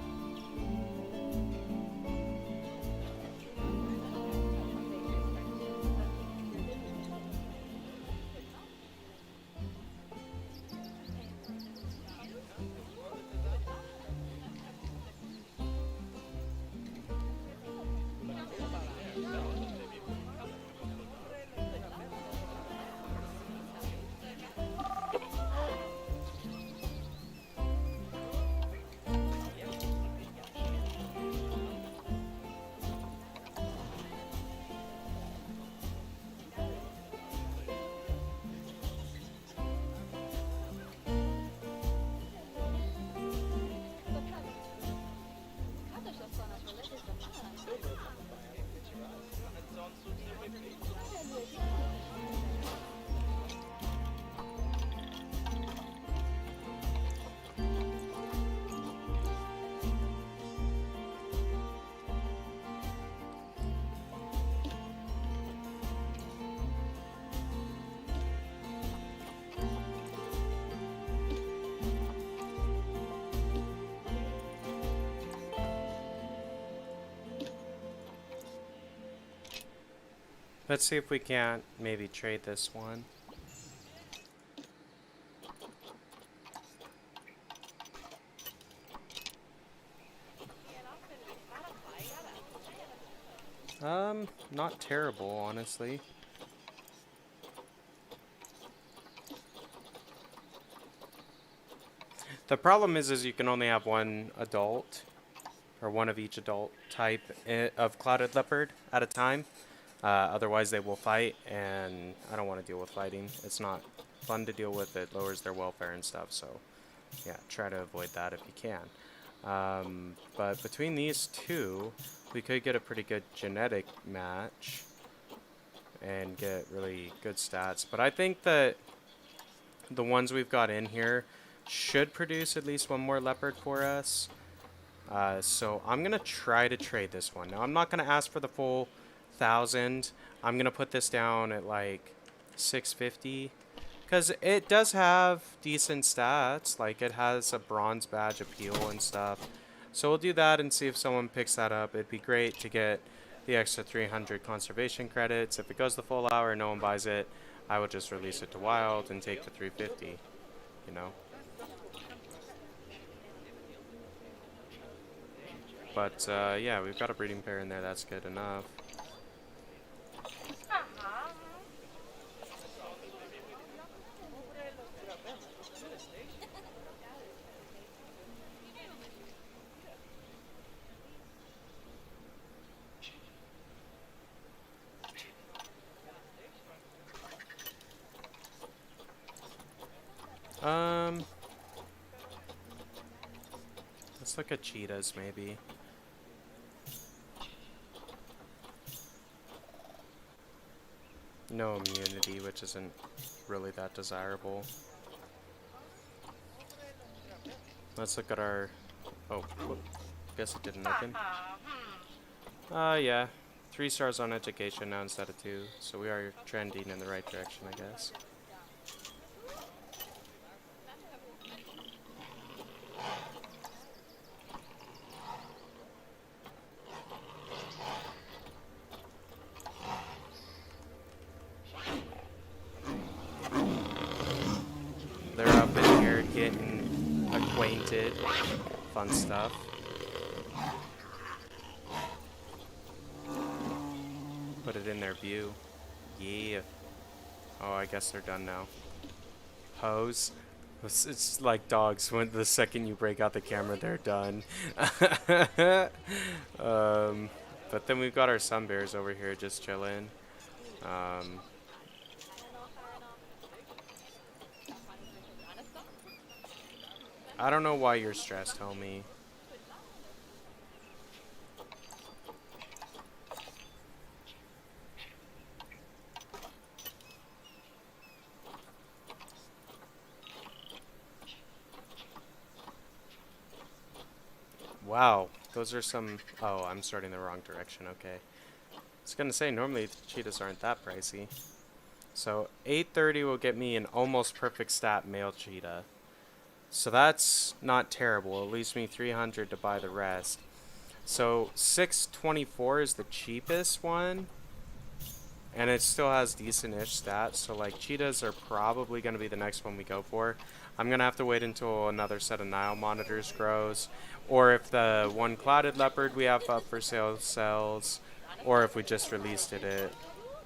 Let's see if we can't maybe trade this one. Not terrible, honestly. The problem is you can only have one adult, or one of each adult type of clouded leopard at a time. Otherwise they will fight, and I don't want to deal with fighting. It's not fun to deal with. It lowers their welfare and stuff, so yeah, try to avoid that if you can. But between these two, we could get a pretty good genetic match and get really good stats. But I think that the ones we've got in here should produce at least one more leopard for us. So I'm going to try to trade this one. Now, I'm not going to ask for the full 1,000. I'm going to put this down at like 650. Because it does have decent stats. Like, it has a bronze badge appeal and stuff. So we'll do that and see if someone picks that up. It'd be great to get the extra 300 conservation credits. If it goes the full hour and no one buys it, I would just release it to wild and take the 350, you know. But yeah, we've got a breeding pair in there. That's good enough. Um, let's look at cheetahs, maybe. No immunity, which isn't really that desirable. Let's look at our... Oh, whoop. Guess it didn't open. Yeah. 3 stars on education now instead of 2. So we are trending in the right direction, I guess. They're up in here getting acquainted. Fun stuff. Put it in their view. Yeah. Oh, I guess they're done now. Hose. It's like dogs. When the second you break out the camera, they're done. But then we've got our sun bears over here just chilling. I don't know why you're stressed, homie. Wow, those are some... Oh, I'm starting the wrong direction, okay. I was gonna say, normally the cheetahs aren't that pricey. So, 830 will get me an almost perfect stat male cheetah. So that's not terrible. It leaves me 300 to buy the rest. So, 624 is the cheapest one. And it still has decent-ish stats. So, like, cheetahs are probably going to be the next one we go for. I'm going to have to wait until another set of Nile monitors grows. Or if the one clouded leopard we have up for sale sells. Or if we just released it.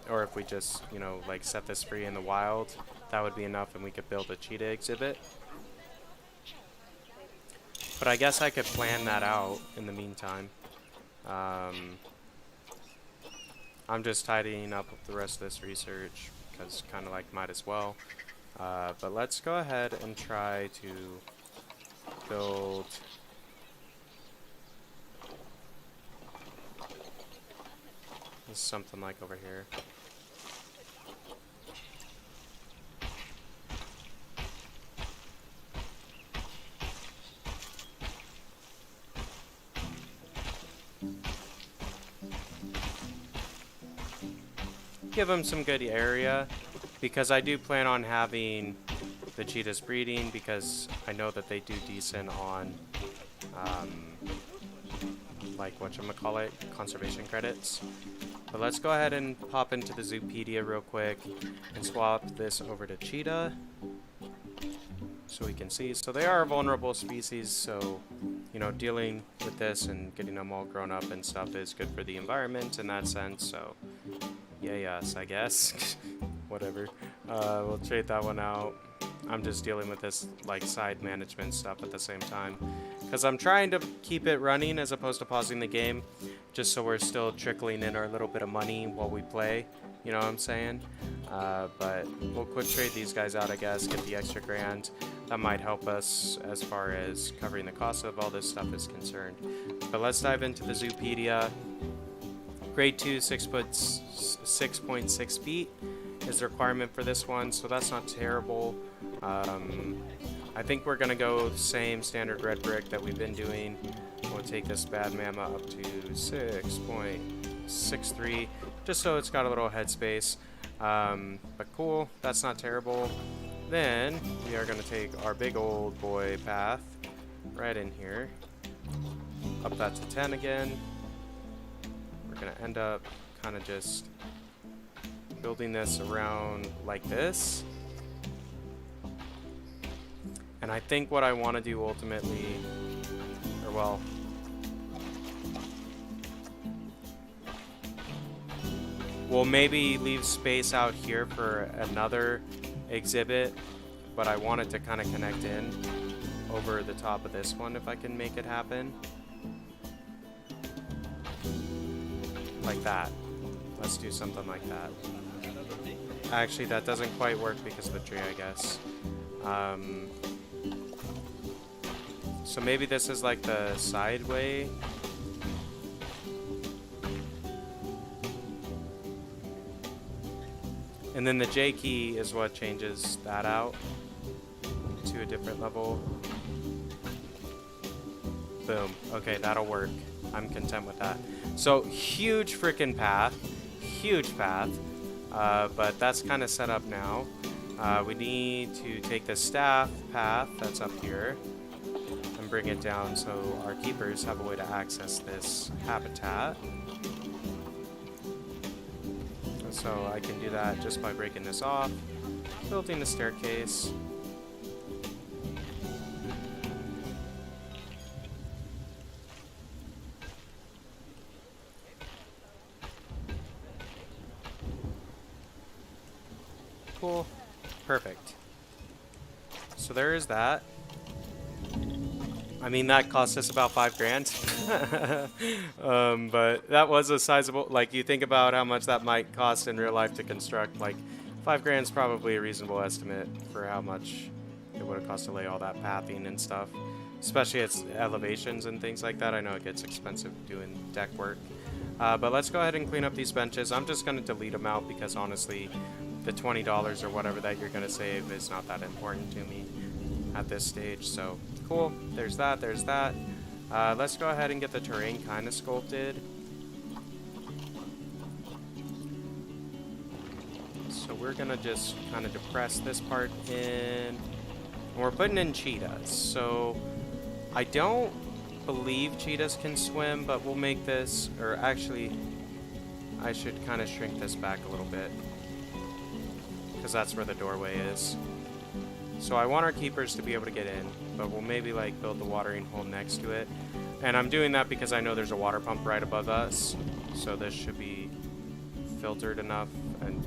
Or if we just, you know, like, set this free in the wild. That would be enough and we could build a cheetah exhibit. But I guess I could plan that out in the meantime. I'm just tidying up with the rest of this research because kind of like might as well. But let's go ahead and try to build something like over here. Give them some good area because I do plan on having the cheetahs breeding because I know that they do decent on like whatchamacallit, conservation credits. But let's go ahead and pop into the Zoopedia real quick and swap this over to cheetah so we can see. So they are a vulnerable species, so you know, dealing with this and getting them all grown up and stuff is good for the environment in that sense. So yes, I guess. Whatever. We'll trade that one out. I'm just dealing with this like side management stuff at the same time because I'm trying to keep it running as opposed to pausing the game just so we're still trickling in our little bit of money while we play, you know what I'm saying? But we'll quick trade these guys out, I guess, get the extra grand. That might help us as far as covering the cost of all this stuff is concerned. But let's dive into the Zoopedia. Grade 2, 6.6 feet is the requirement for this one, so that's not terrible. I think we're gonna go same standard red brick that we've been doing. We'll take this bad mama up to 6.63, just so it's got a little headspace. But cool, that's not terrible. Then we are gonna take our big old boy path right in here, up that to 10 again. We're gonna end up kind of just building this around like this. And I think what I want to do ultimately, or well, we'll maybe leave space out here for another exhibit, but I want it to kind of connect in over the top of this one if I can make it happen. Like that. Let's do something like that. Actually, that doesn't quite work because of the tree, I guess. Um, so maybe this is like the side way. And then the J key is what changes that out to a different level. Boom. Okay, that'll work. I'm content with that. So, huge freaking path. Huge path. But that's kind of set up now. We need to take the staff path that's up here and bring it down so our keepers have a way to access this habitat. So I can do that just by breaking this off, building the staircase. Cool. Perfect. So there is that. I mean, that cost us about $5 grand. But that was a sizable, like, you think about how much that might cost in real life to construct, like, $5 grand is probably a reasonable estimate for how much it would have cost to lay all that pathing and stuff. Especially its elevations and things like that. I know it gets expensive doing deck work. But let's go ahead and clean up these benches. I'm just going to delete them out because, honestly, the $20 or whatever that you're going to save is not that important to me at this stage. So, cool. There's that. There's that. Let's go ahead and get the terrain kind of sculpted. So we're going to just kind of depress this part in. And we're putting in cheetahs. So I don't believe cheetahs can swim, but we'll make this, or actually, I should kind of shrink this back a little bit, because that's where the doorway is. So I want our keepers to be able to get in, but we'll maybe like build the watering hole next to it. And I'm doing that because I know there's a water pump right above us, so this should be filtered enough and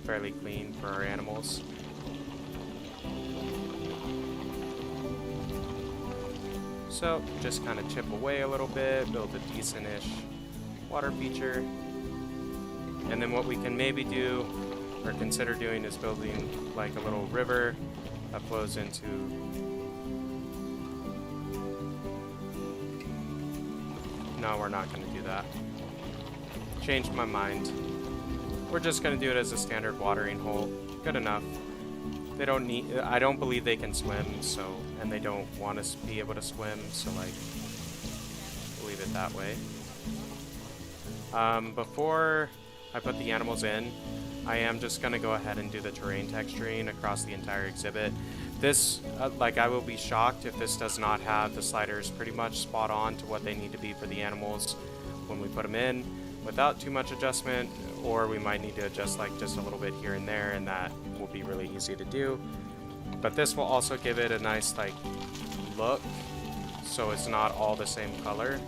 fairly clean for our animals. So just kind of chip away a little bit, build a decent-ish water feature. And then what we can maybe do or consider doing is building like a little river that flows into. No, we're not going to do that. Changed my mind. We're just going to do it as a standard watering hole. Good enough. They don't need, I don't believe they can swim, so, and they don't want us to be able to swim, so like, we'll leave it that way. Before I put the animals in, I am just going to go ahead and do the terrain texturing across the entire exhibit. This, like, I will be shocked if this does not have the sliders pretty much spot on to what they need to be for the animals when we put them in, without too much adjustment, or we might need to adjust like just a little bit here and there, and that will be really easy to do. But this will also give it a nice like look, so it's not all the same color.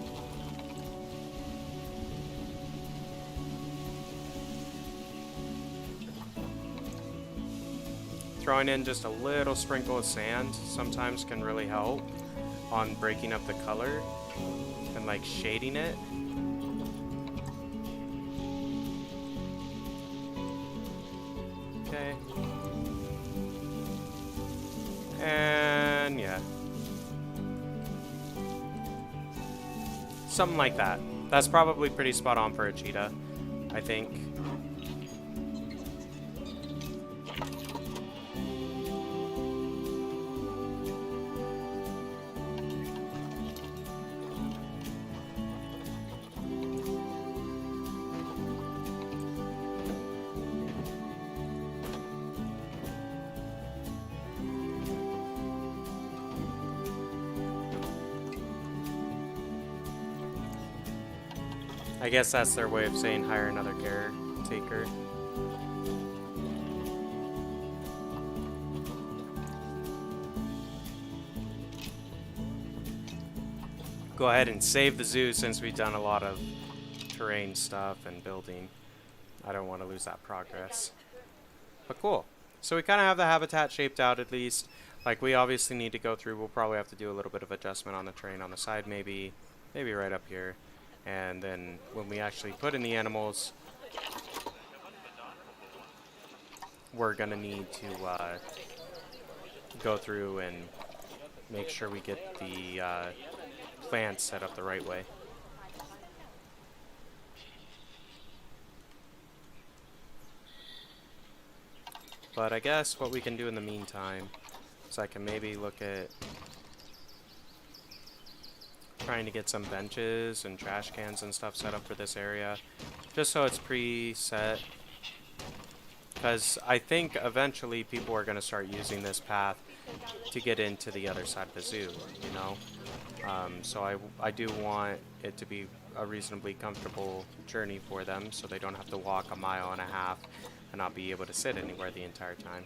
Throwing in just a little sprinkle of sand sometimes can really help on breaking up the color and like shading it. Okay. And yeah. Something like that. That's probably pretty spot on for a cheetah, I think. I guess that's their way of saying hire another caretaker. Go ahead and save the zoo since we've done a lot of terrain stuff and building. I don't want to lose that progress. But cool. So we kind of have the habitat shaped out at least. Like we obviously need to go through, we'll probably have to do a little bit of adjustment on the terrain on the side, maybe right up here. And then when we actually put in the animals, we're gonna need to go through and make sure we get the plants set up the right way. But I guess what we can do in the meantime is I can maybe look at trying to get some benches and trash cans and stuff set up for this area, just so it's preset. Because I think eventually people are going to start using this path to get into the other side of the zoo, you know? So I do want it to be a reasonably comfortable journey for them, so they don't have to walk a mile and a half and not be able to sit anywhere the entire time.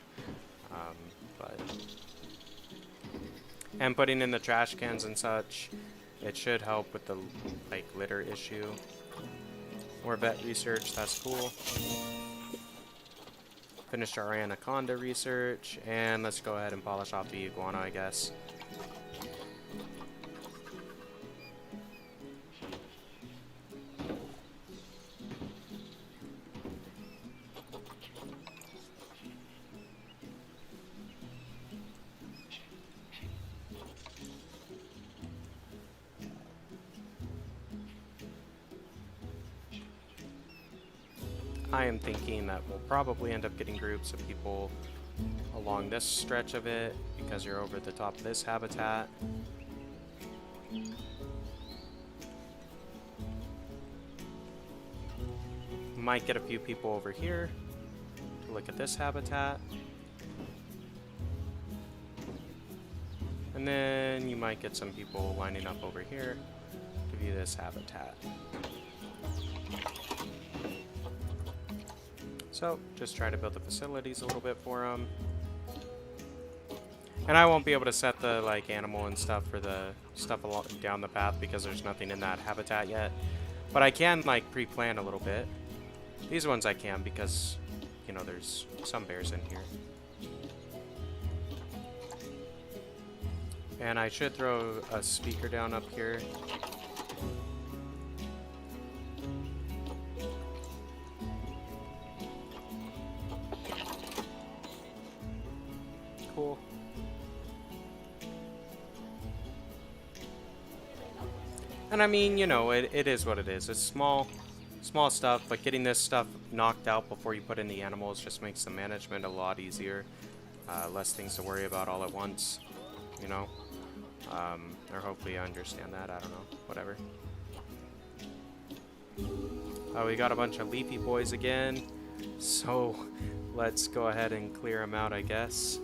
And putting in the trash cans and such, it should help with the like litter issue. More vet research, that's cool. Finished our anaconda research, and let's go ahead and polish off the iguana, I guess. I am thinking that we'll probably end up getting groups of people along this stretch of it because you're over the top of this habitat. Might get a few people over here to look at this habitat. And then you might get some people lining up over here to view this habitat. So, just try to build the facilities a little bit for them. And I won't be able to set the like animal and stuff for the stuff along down the path because there's nothing in that habitat yet. But I can like pre-plan a little bit. These ones I can because, you know, there's some bears in here. And I should throw a speaker down up here. Cool. And I mean, you know, it is what it is. It's small stuff, but getting this stuff knocked out before you put in the animals just makes the management a lot easier. Less things to worry about all at once, you know? Or hopefully I understand that, I don't know, whatever. We got a bunch of leafy boys again, so let's go ahead and clear them out, I guess.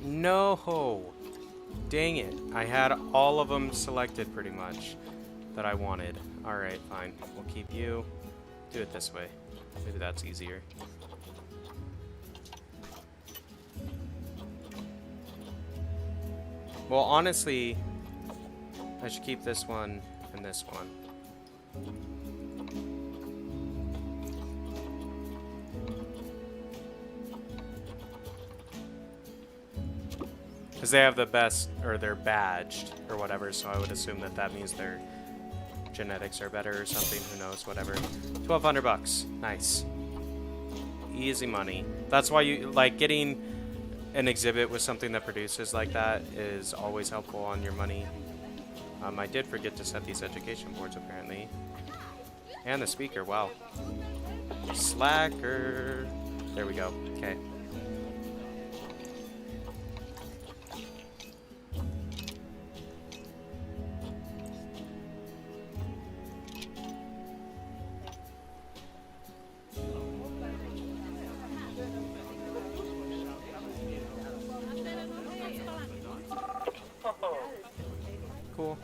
No! Dang it. I had all of them selected pretty much that I wanted. Alright, fine. We'll keep you. Do it this way. Maybe that's easier. Well, honestly, I should keep this one and this one. Because they have the best, or they're badged, or whatever, so I would assume that that means their genetics are better or something, who knows, whatever. 1,200 bucks. Nice. Easy money. That's why you, like, getting an exhibit with something that produces like that is always helpful on your money. I did forget to set these education boards, apparently. And the speaker, wow. Slacker. There we go. Okay. Cool.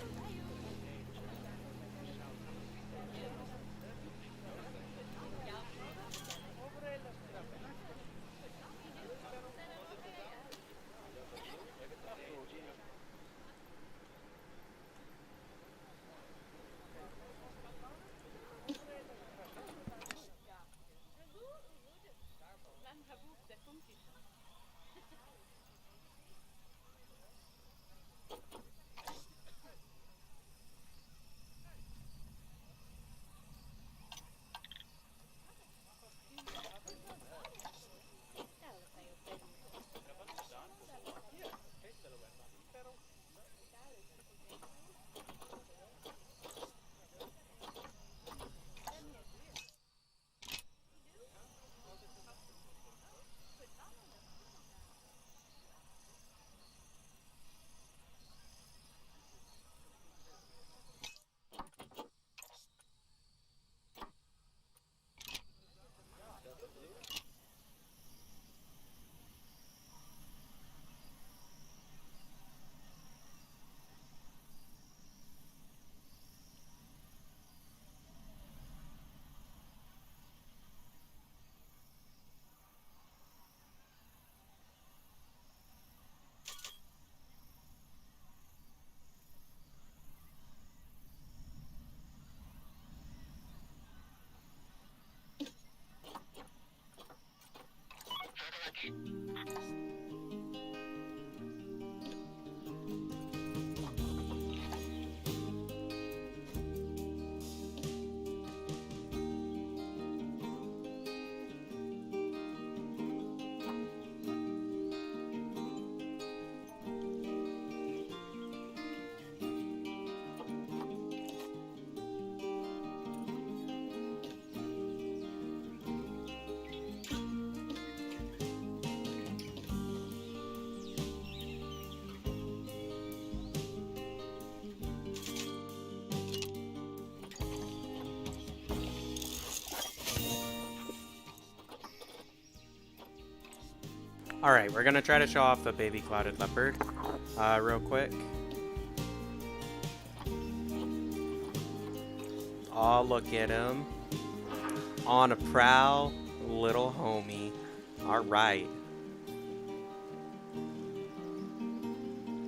Alright, we're gonna try to show off the baby clouded leopard real quick. Oh, look at him. On a prowl, little homie. Alright.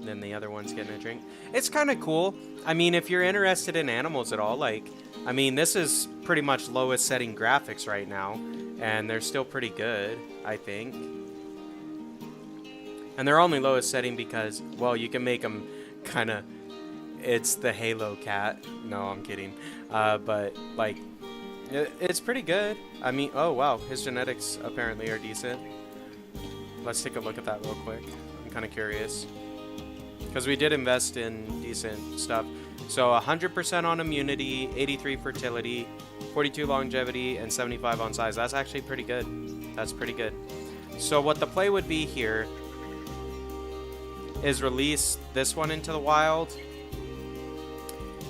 Then the other one's getting a drink. It's kind of cool. I mean, if you're interested in animals at all, like, I mean, this is pretty much lowest setting graphics right now, and they're still pretty good, I think. And they're only lowest setting because, well, you can make them kind of, it's the Halo cat. No, I'm kidding. But, like, it's pretty good. I mean, oh, wow, his genetics apparently are decent. Let's take a look at that real quick. I'm kind of curious. Because we did invest in decent stuff. So 100% on immunity, 83 fertility, 42 longevity, and 75 on size. That's actually pretty good. That's pretty good. So what the play would be here is release this one into the wild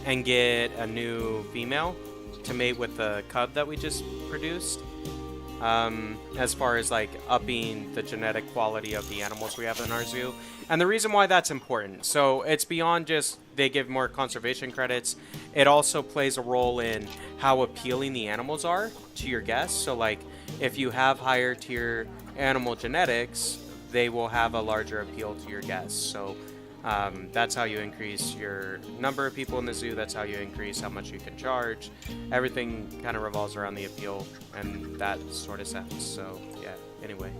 and get a new female to mate with the cub that we just produced. As far as like upping the genetic quality of the animals we have in our zoo. And the reason why that's important, so it's beyond just they give more conservation credits, it also plays a role in how appealing the animals are to your guests. So like if you have higher tier animal genetics, they will have a larger appeal to your guests. So that's how you increase your number of people in the zoo. That's how you increase how much you can charge. Everything kind of revolves around the appeal and that sort of sense. So yeah, anyway,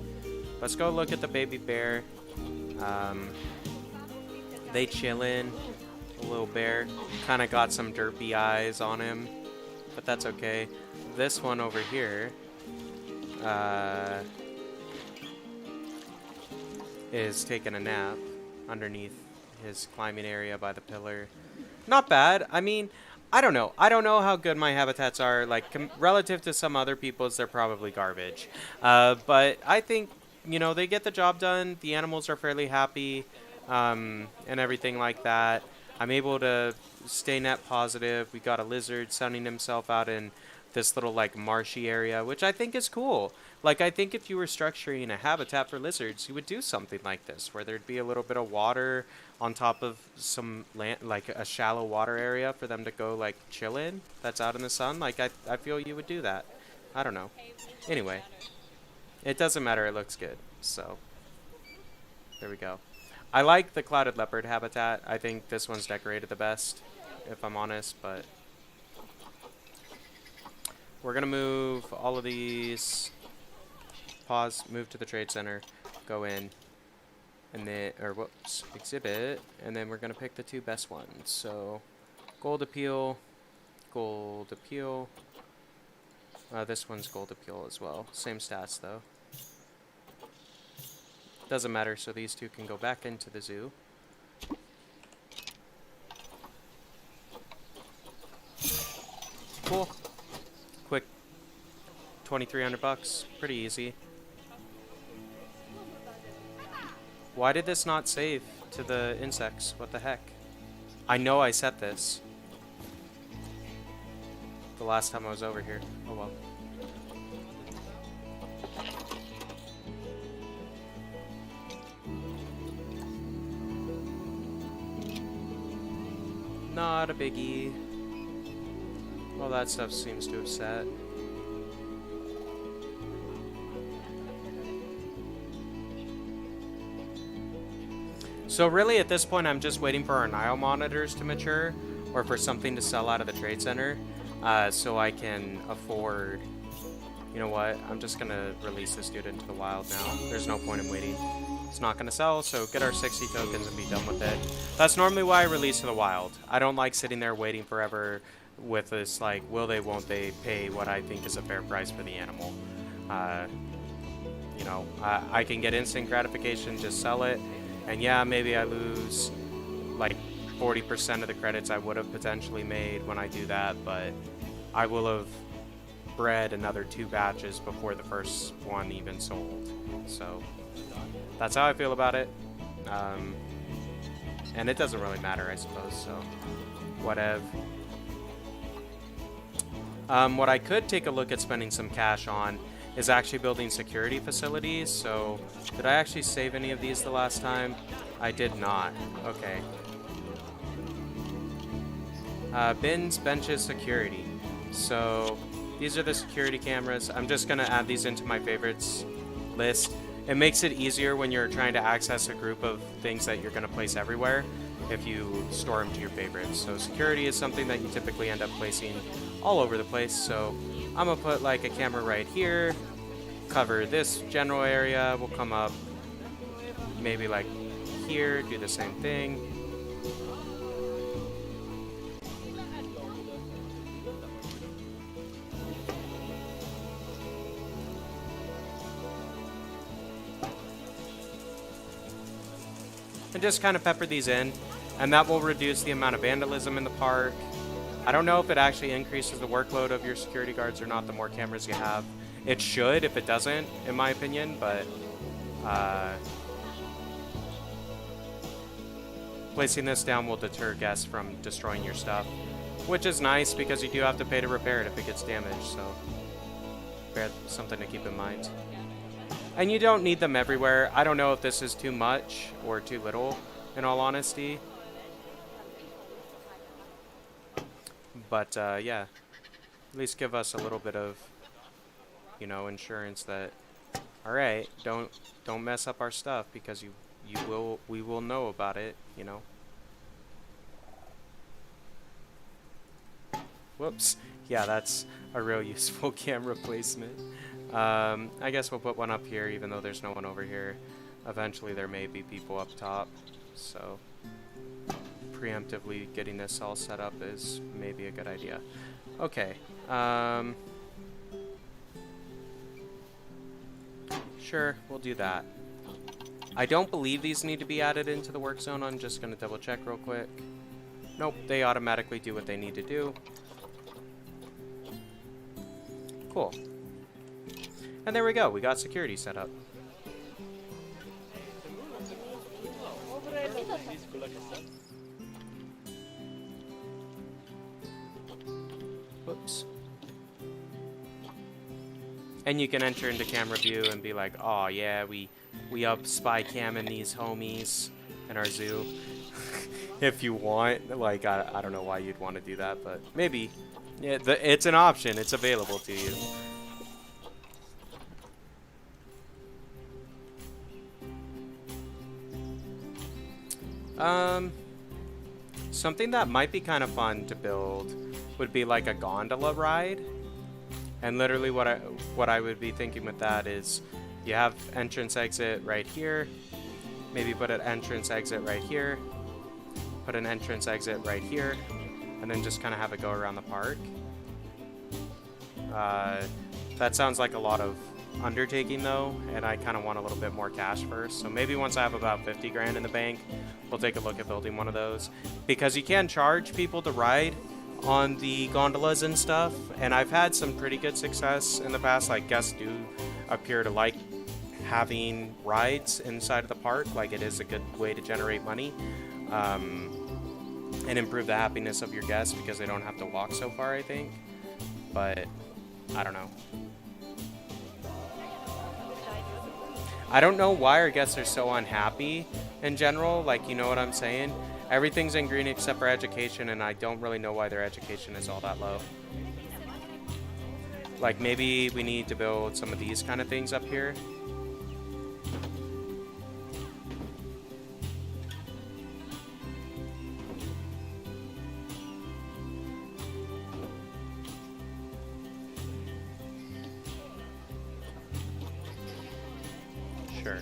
let's go look at the baby bear. They chillin'. The little bear kind of got some derpy eyes on him, but that's okay. This one over here is taking a nap underneath his climbing area by the pillar. Not bad. I mean, I don't know. I don't know how good my habitats are. Like, relative to some other people's, they're probably garbage. But I think, you know, they get the job done. The animals are fairly happy, and everything like that. I'm able to stay net positive. We got a lizard sunning himself out in this little, like, marshy area, which I think is cool. Like, I think if you were structuring a habitat for lizards, you would do something like this, where there'd be a little bit of water on top of some land, like a shallow water area for them to go, like, chill in that's out in the sun. Like, I feel you would do that. I don't know. Anyway, it doesn't matter. It looks good. So, there we go. I like the clouded leopard habitat. I think this one's decorated the best, if I'm honest, but we're going to move all of these. Pause, move to the trade center, go in, and then, or whoops, exhibit, and then we're going to pick the two best ones. So, gold appeal, this one's gold appeal as well. Same stats though. Doesn't matter, so these two can go back into the zoo. Cool. Quick, 2,300 bucks, pretty easy. Why did this not save to the insects? What the heck? I know I set this the last time I was over here. Oh well. Not a biggie. All that stuff seems to have set. So really at this point I'm just waiting for our Nile monitors to mature or for something to sell out of the trade center so I can afford, you know what, I'm just going to release this dude into the wild now. There's no point in waiting. It's not going to sell, so get our 60 tokens and be done with it. That's normally why I release to the wild. I don't like sitting there waiting forever with this, like, will they, won't they pay what I think is a fair price for the animal. You know, I can get instant gratification, just sell it. And yeah, maybe I lose like 40% of the credits I would have potentially made when I do that, but I will have bred another 2 batches before the first one even sold. So that's how I feel about it. And it doesn't really matter, I suppose, so whatever. What I could take a look at spending some cash on is actually building security facilities. So did I actually save any of these the last time? I did not. Okay. Bins, benches, security. So these are the security cameras. I'm just gonna add these into my favorites list. It makes it easier when you're trying to access a group of things that you're gonna place everywhere if you store them to your favorites. So security is something that you typically end up placing all over the place. So I'm gonna put like a camera right here, cover this general area. We'll come up maybe like here, do the same thing. And just kind of pepper these in, and that will reduce the amount of vandalism in the park. I don't know if it actually increases the workload of your security guards or not the more cameras you have. It should if it doesn't, in my opinion, but placing this down will deter guests from destroying your stuff, which is nice because you do have to pay to repair it if it gets damaged, so something to keep in mind. And you don't need them everywhere. I don't know if this is too much or too little, in all honesty. But yeah, at least give us a little bit of, you know, insurance that, all right, don't mess up our stuff because we will know about it, you know. Whoops. Yeah, that's a real useful camera placement. I guess we'll put one up here even though there's no one over here. Eventually there may be people up top, so preemptively getting this all set up is maybe a good idea. Okay. Sure, we'll do that. I don't believe these need to be added into the work zone. I'm just going to double check real quick. Nope, they automatically do what they need to do. Cool. And there we go, we got security set up. Whoops. And you can enter into camera view and be like, oh yeah, we up spy camming these homies in our zoo. If you want, like, I don't know why you'd want to do that, but maybe. Yeah, it's an option, it's available to you. Something that might be kind of fun to build would be like a gondola ride. And literally what I would be thinking with that is you have entrance exit right here. Maybe put an entrance exit right here. Put an entrance exit right here. And then just kind of have it go around the park. That sounds like a lot of undertaking though, and I kind of want a little bit more cash first. So maybe once I have about 50 grand in the bank, we'll take a look at building one of those. Because you can charge people to ride on the gondolas and stuff, and I've had some pretty good success in the past. Like, guests do appear to like having rides inside of the park. Like, it is a good way to generate money and improve the happiness of your guests because they don't have to walk so far, I think. But I don't know. I don't know why our guests are so unhappy in general, like, you know what I'm saying? Everything's in green except for education, and I don't really know why their education is all that low. Like, maybe we need to build some of these kind of things up here. Sure.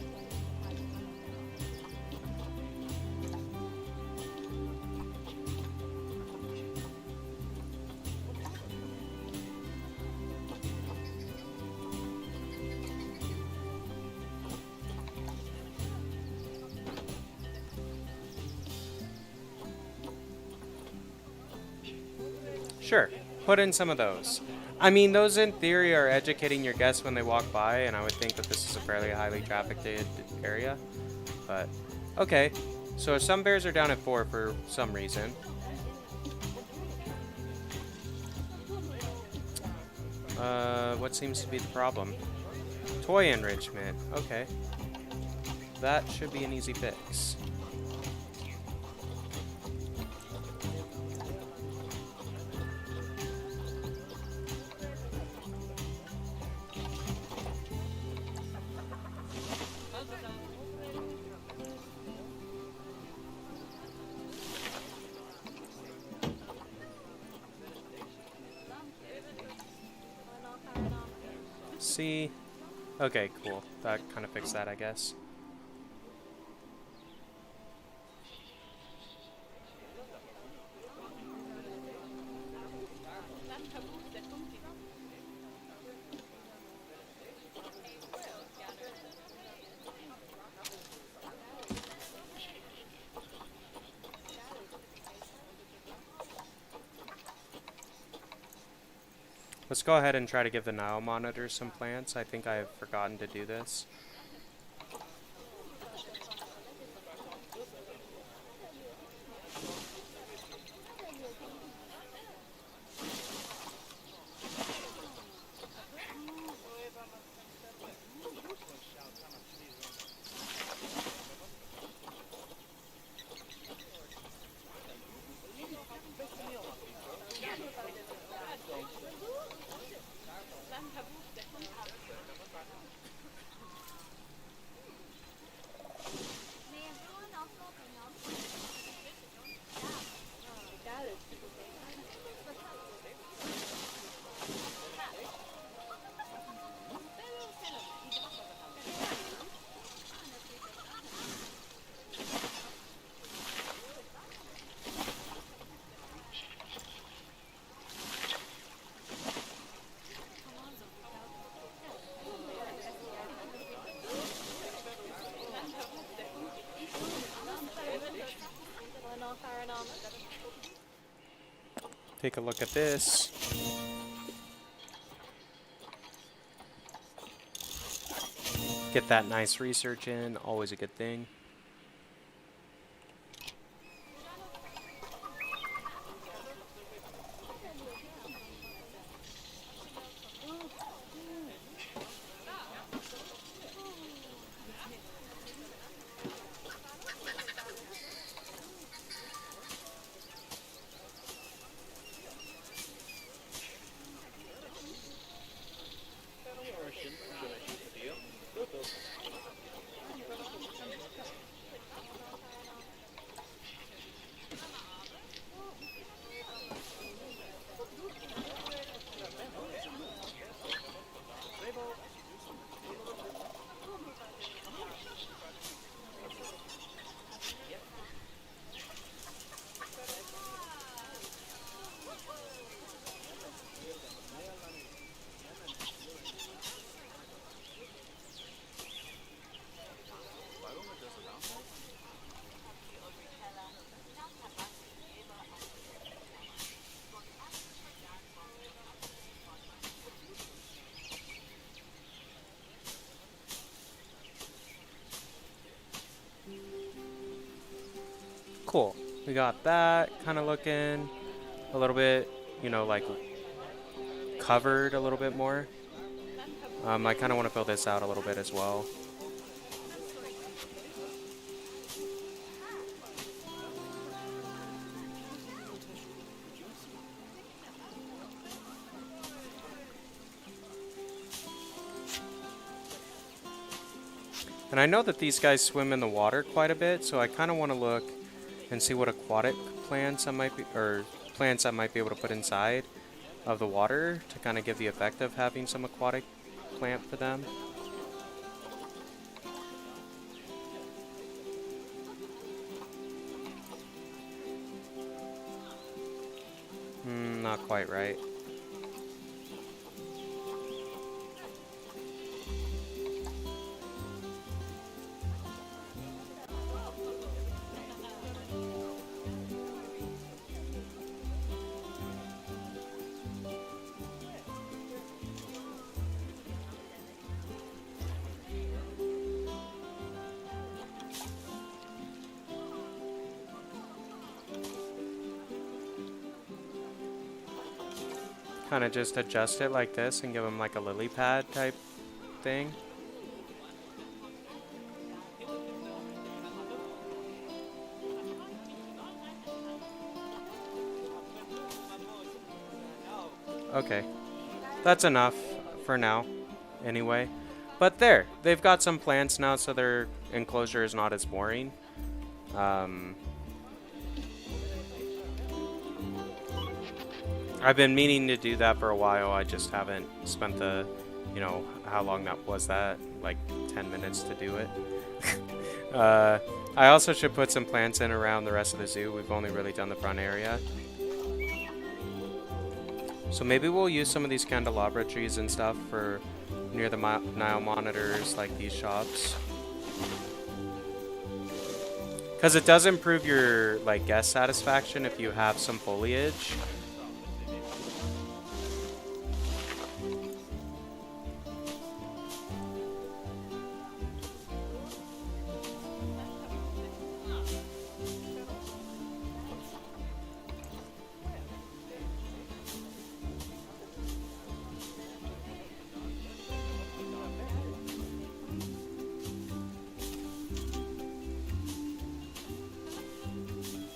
Sure, put in some of those. I mean, those in theory are educating your guests when they walk by, and I would think that this is a fairly highly trafficked area. But, okay. So some bears are down at 4 for some reason. What seems to be the problem? Toy enrichment. Okay. That should be an easy fix. See? Okay, cool. That kind of fixed that, I guess. Let's go ahead and try to give the Nile monitor some plants. I think I've forgotten to do this. Take a look at this. Get that nice research in, always a good thing. Cool. We got that kind of looking a little bit, you know, like covered a little bit more. I kind of want to fill this out a little bit as well. And I know that these guys swim in the water quite a bit, so I kind of want to look and see what aquatic plants I might be, or plants I might be able to put inside of the water to kind of give the effect of having some aquatic plant for them. Not quite right. Kind of just adjust it like this and give them like a lily pad type thing. Okay. That's enough for now, anyway. But there, they've got some plants now, so their enclosure is not as boring. I've been meaning to do that for a while. I just haven't spent the, you know, how long that was that? Like 10 minutes to do it. I also should put some plants in around the rest of the zoo. We've only really done the front area. So maybe we'll use some of these candelabra trees and stuff for near the Nile monitors, like these shops. Because it does improve your like guest satisfaction if you have some foliage.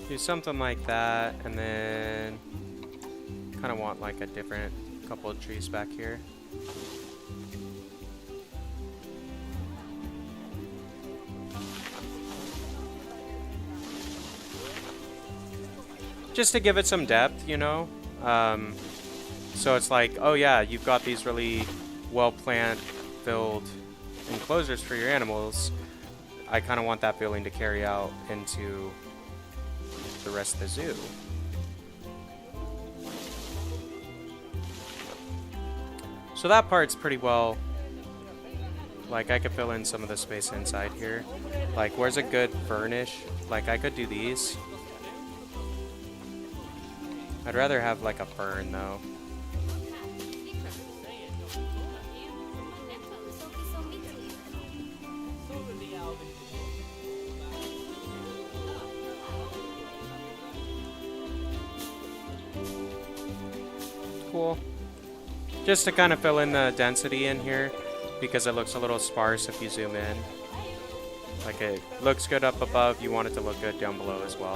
Do something like that, and then kind of want like a different couple of trees back here. Just to give it some depth, you know? So it's like, oh yeah, you've got these really well-plant-filled enclosures for your animals. I kind of want that feeling to carry out into the rest of the zoo. So that part's pretty well, like I could fill in some of the space inside here. Like where's a good furnish? Like I could do these. I'd rather have like a fern though. Cool. Just to kind of fill in the density in here, because it looks a little sparse if you zoom in. Like it looks good up above, you want it to look good down below as well.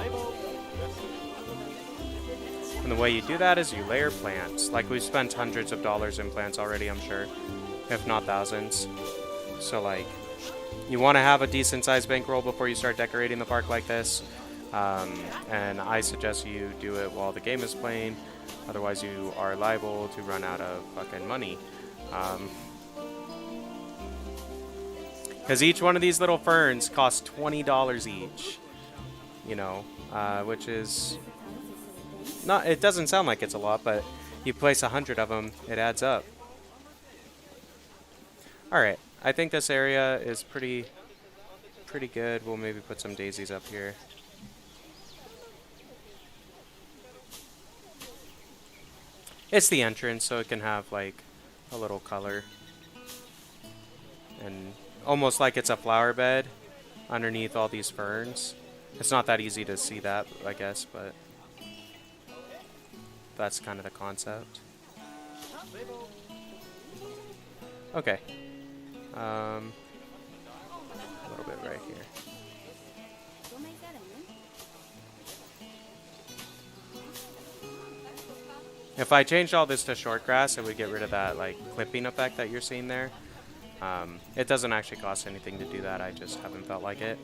And the way you do that is you layer plants. Like we've spent hundreds of dollars in plants already, I'm sure, if not thousands. So like, you want to have a decent sized bankroll before you start decorating the park like this. And I suggest you do it while the game is playing. Otherwise, you are liable to run out of fucking money. Because each one of these little ferns costs $20 each. You know, which is not. It doesn't sound like it's a lot, but you place 100 of them, it adds up. All right, I think this area is pretty good. We'll maybe put some daisies up here. It's the entrance, so it can have like a little color. And almost like it's a flower bed underneath all these ferns. It's not that easy to see that, I guess, but that's kind of the concept. Okay. A little bit right here. If I changed all this to short grass, it would get rid of that like clipping effect that you're seeing there. It doesn't actually cost anything to do that, I just haven't felt like it.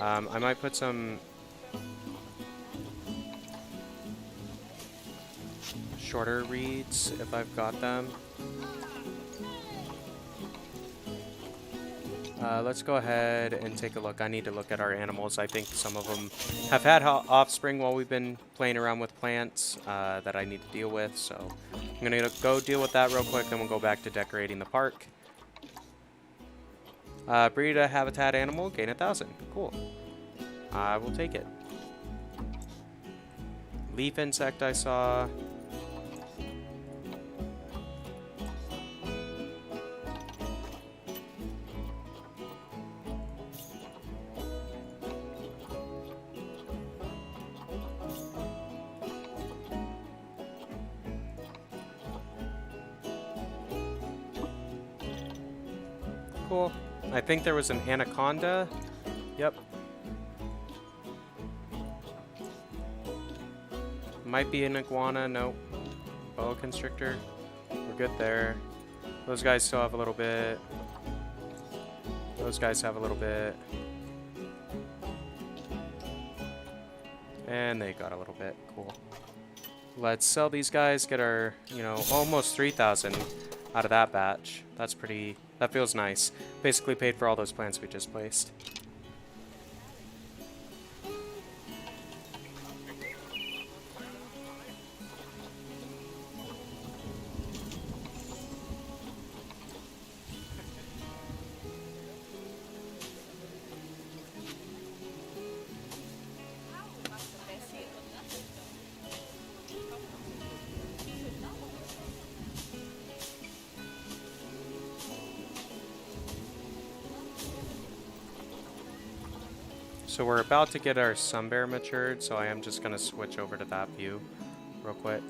I might put some shorter reeds if I've got them. Let's go ahead and take a look. I need to look at our animals. I think some of them have had offspring while we've been playing around with plants that I need to deal with. So I'm going to go deal with that real quick, and we'll go back to decorating the park. Breed a habitat animal, gain 1,000. Cool. I will take it. Leaf insect I saw. Cool. I think there was an anaconda. Yep. Might be an iguana. Nope. boa constrictor. We're good there. Those guys still have a little bit. Those guys have a little bit. And they got a little bit. Cool. Let's sell these guys, get our, you know, almost 3,000 out of that batch. That's pretty, that feels nice. Basically paid for all those plants we just placed. So we're about to get our sunbear matured, so I am just going to switch over to that view real quick.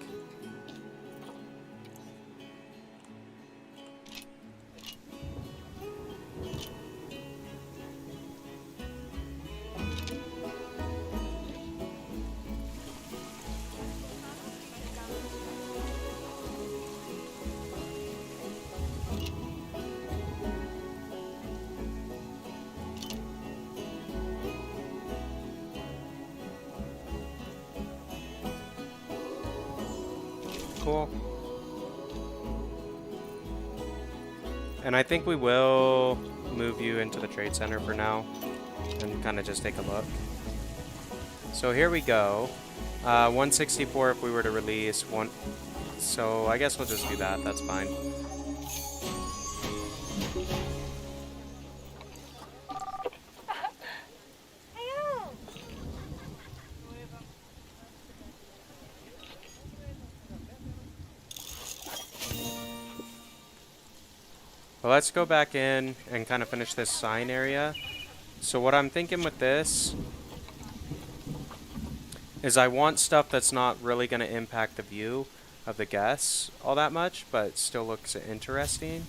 Cool. And I think we will move you into the trade center for now and kind of just take a look. So here we go. 164 if we were to release one. So I guess we'll just do that. That's fine. Well, let's go back in and kind of finish this sign area. So what I'm thinking with this is I want stuff that's not really going to impact the view of the guests all that much, but still looks interesting.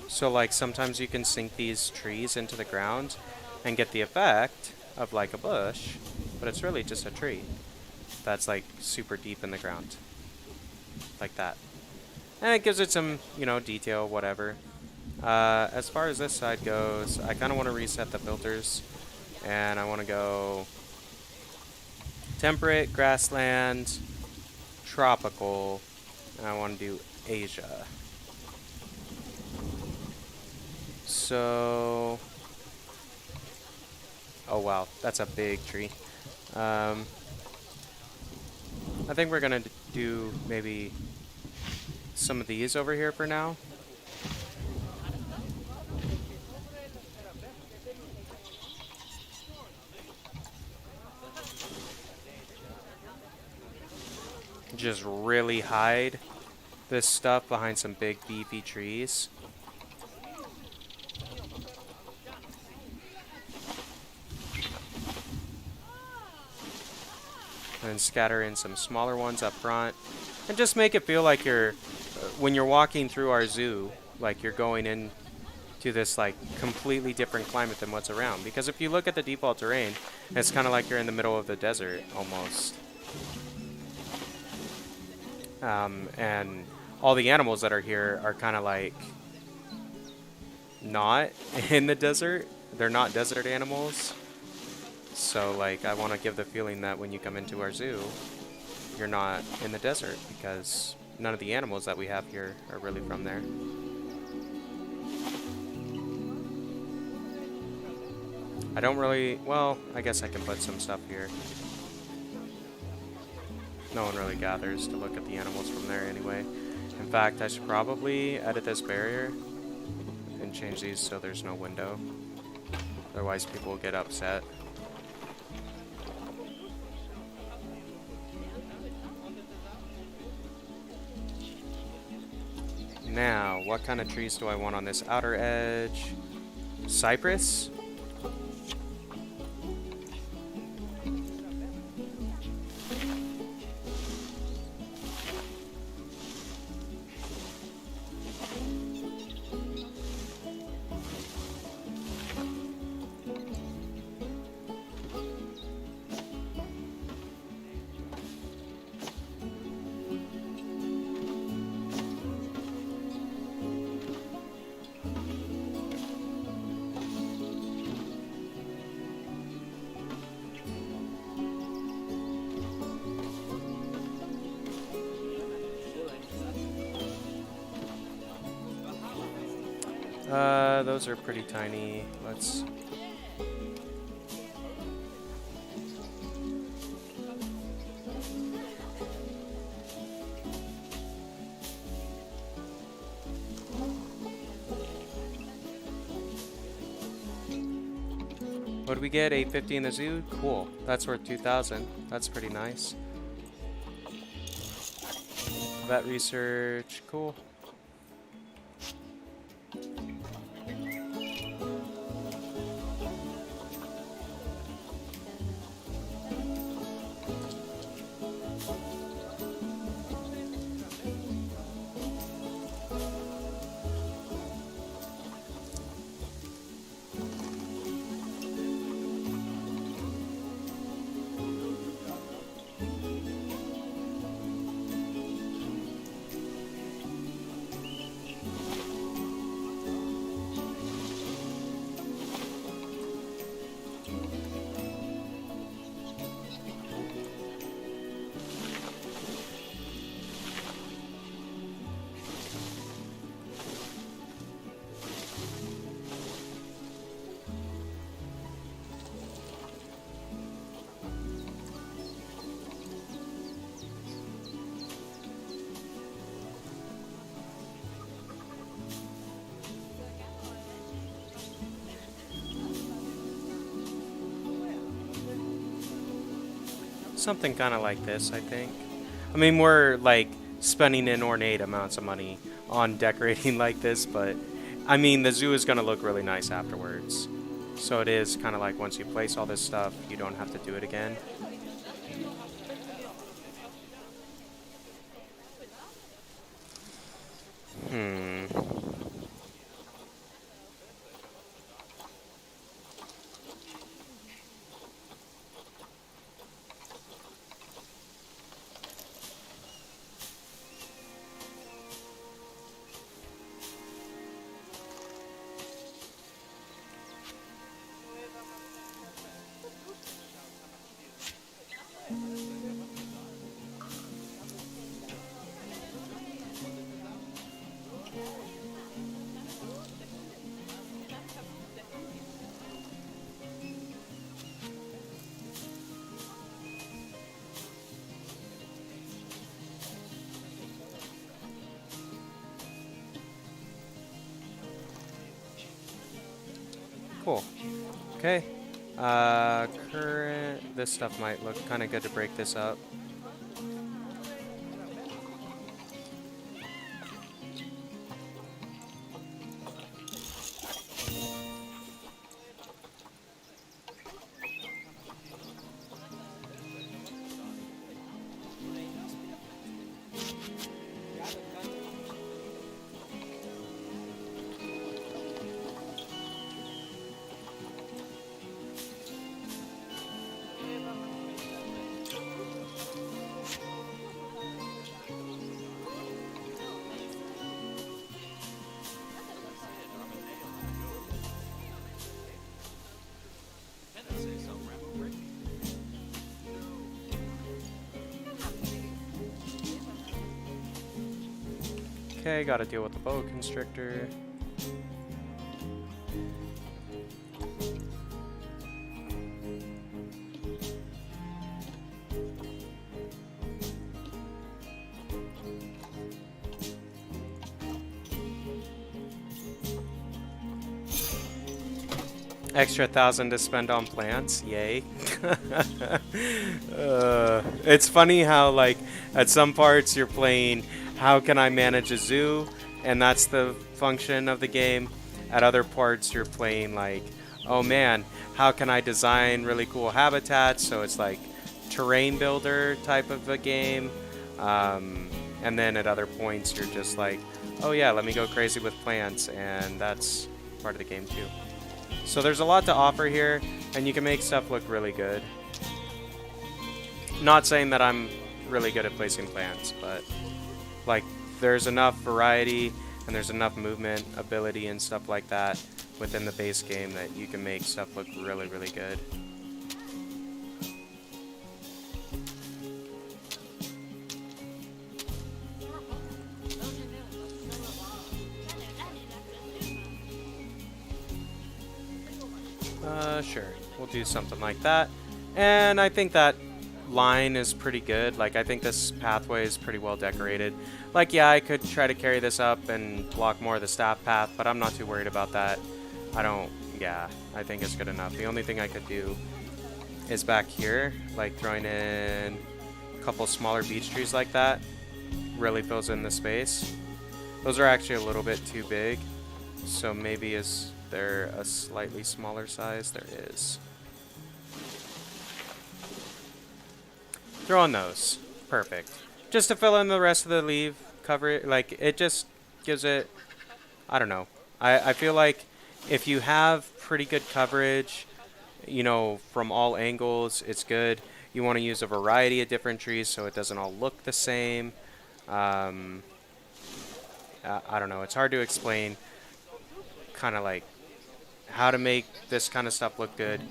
So like sometimes you can sink these trees into the ground and get the effect of like a bush, but it's really just a tree that's like super deep in the ground. Like that. And it gives it some, you know, detail, whatever. As far as this side goes, I kind of want to reset the filters. And I want to go temperate, grassland, tropical, and I want to do Asia. So, oh wow, that's a big tree. I think we're going to do maybe some of these over here for now. Just really hide this stuff behind some big beefy trees. And scatter in some smaller ones up front. And just make it feel like you're, when you're walking through our zoo, like you're going in to this like completely different climate than what's around. Because if you look at the default terrain, it's kind of like you're in the middle of the desert almost. And all the animals that are here are kind of like not in the desert. They're not desert animals. So like I want to give the feeling that when you come into our zoo, you're not in the desert, because none of the animals that we have here are really from there. I don't really, well, I guess I can put some stuff here. No one really gathers to look at the animals from there anyway. In fact, I should probably edit this barrier and change these so there's no window. Otherwise people will get upset. Now, what kind of trees do I want on this outer edge? Cypress? those are pretty tiny. Let's... What did we get? 850 in the zoo? Cool. That's worth 2,000. That's pretty nice. Vet research. Cool. Something kind of like this, I think. I mean, we're like spending inordinate amounts of money on decorating like this, but I mean, the zoo is going to look really nice afterwards. So it is kind of like once you place all this stuff, you don't have to do it again. Cool. Okay. Current. This stuff might look kind of good to break this up. Okay, gotta deal with the boa constrictor. Extra 1,000 to spend on plants, yay. It's funny how, like, at some parts you're playing, how can I manage a zoo? And that's the function of the game. At other parts you're playing, like, oh man, how can I design really cool habitats? So it's like terrain builder type of a game. And then at other points you're just like, oh yeah, let me go crazy with plants, and that's part of the game too. So there's a lot to offer here, and you can make stuff look really good. Not saying that I'm really good at placing plants, but like there's enough variety and there's enough movement ability and stuff like that within the base game that you can make stuff look really, really good. Sure. We'll do something like that. And I think that line is pretty good. Like, I think this pathway is pretty well decorated. Like, yeah, I could try to carry this up and block more of the staff path, but I'm not too worried about that. Yeah, I think it's good enough. The only thing I could do is back here, like throwing in a couple smaller beech trees like that. Really fills in the space. Those are actually a little bit too big, so maybe is there a slightly smaller size? There is. Throw on those. Perfect. Just to fill in the rest of the leaf cover, like, it just gives it, I don't know. I feel like if you have pretty good coverage, you know, from all angles, it's good. You want to use a variety of different trees so it doesn't all look the same. I don't know. It's hard to explain kind of like how to make this kind of stuff look good.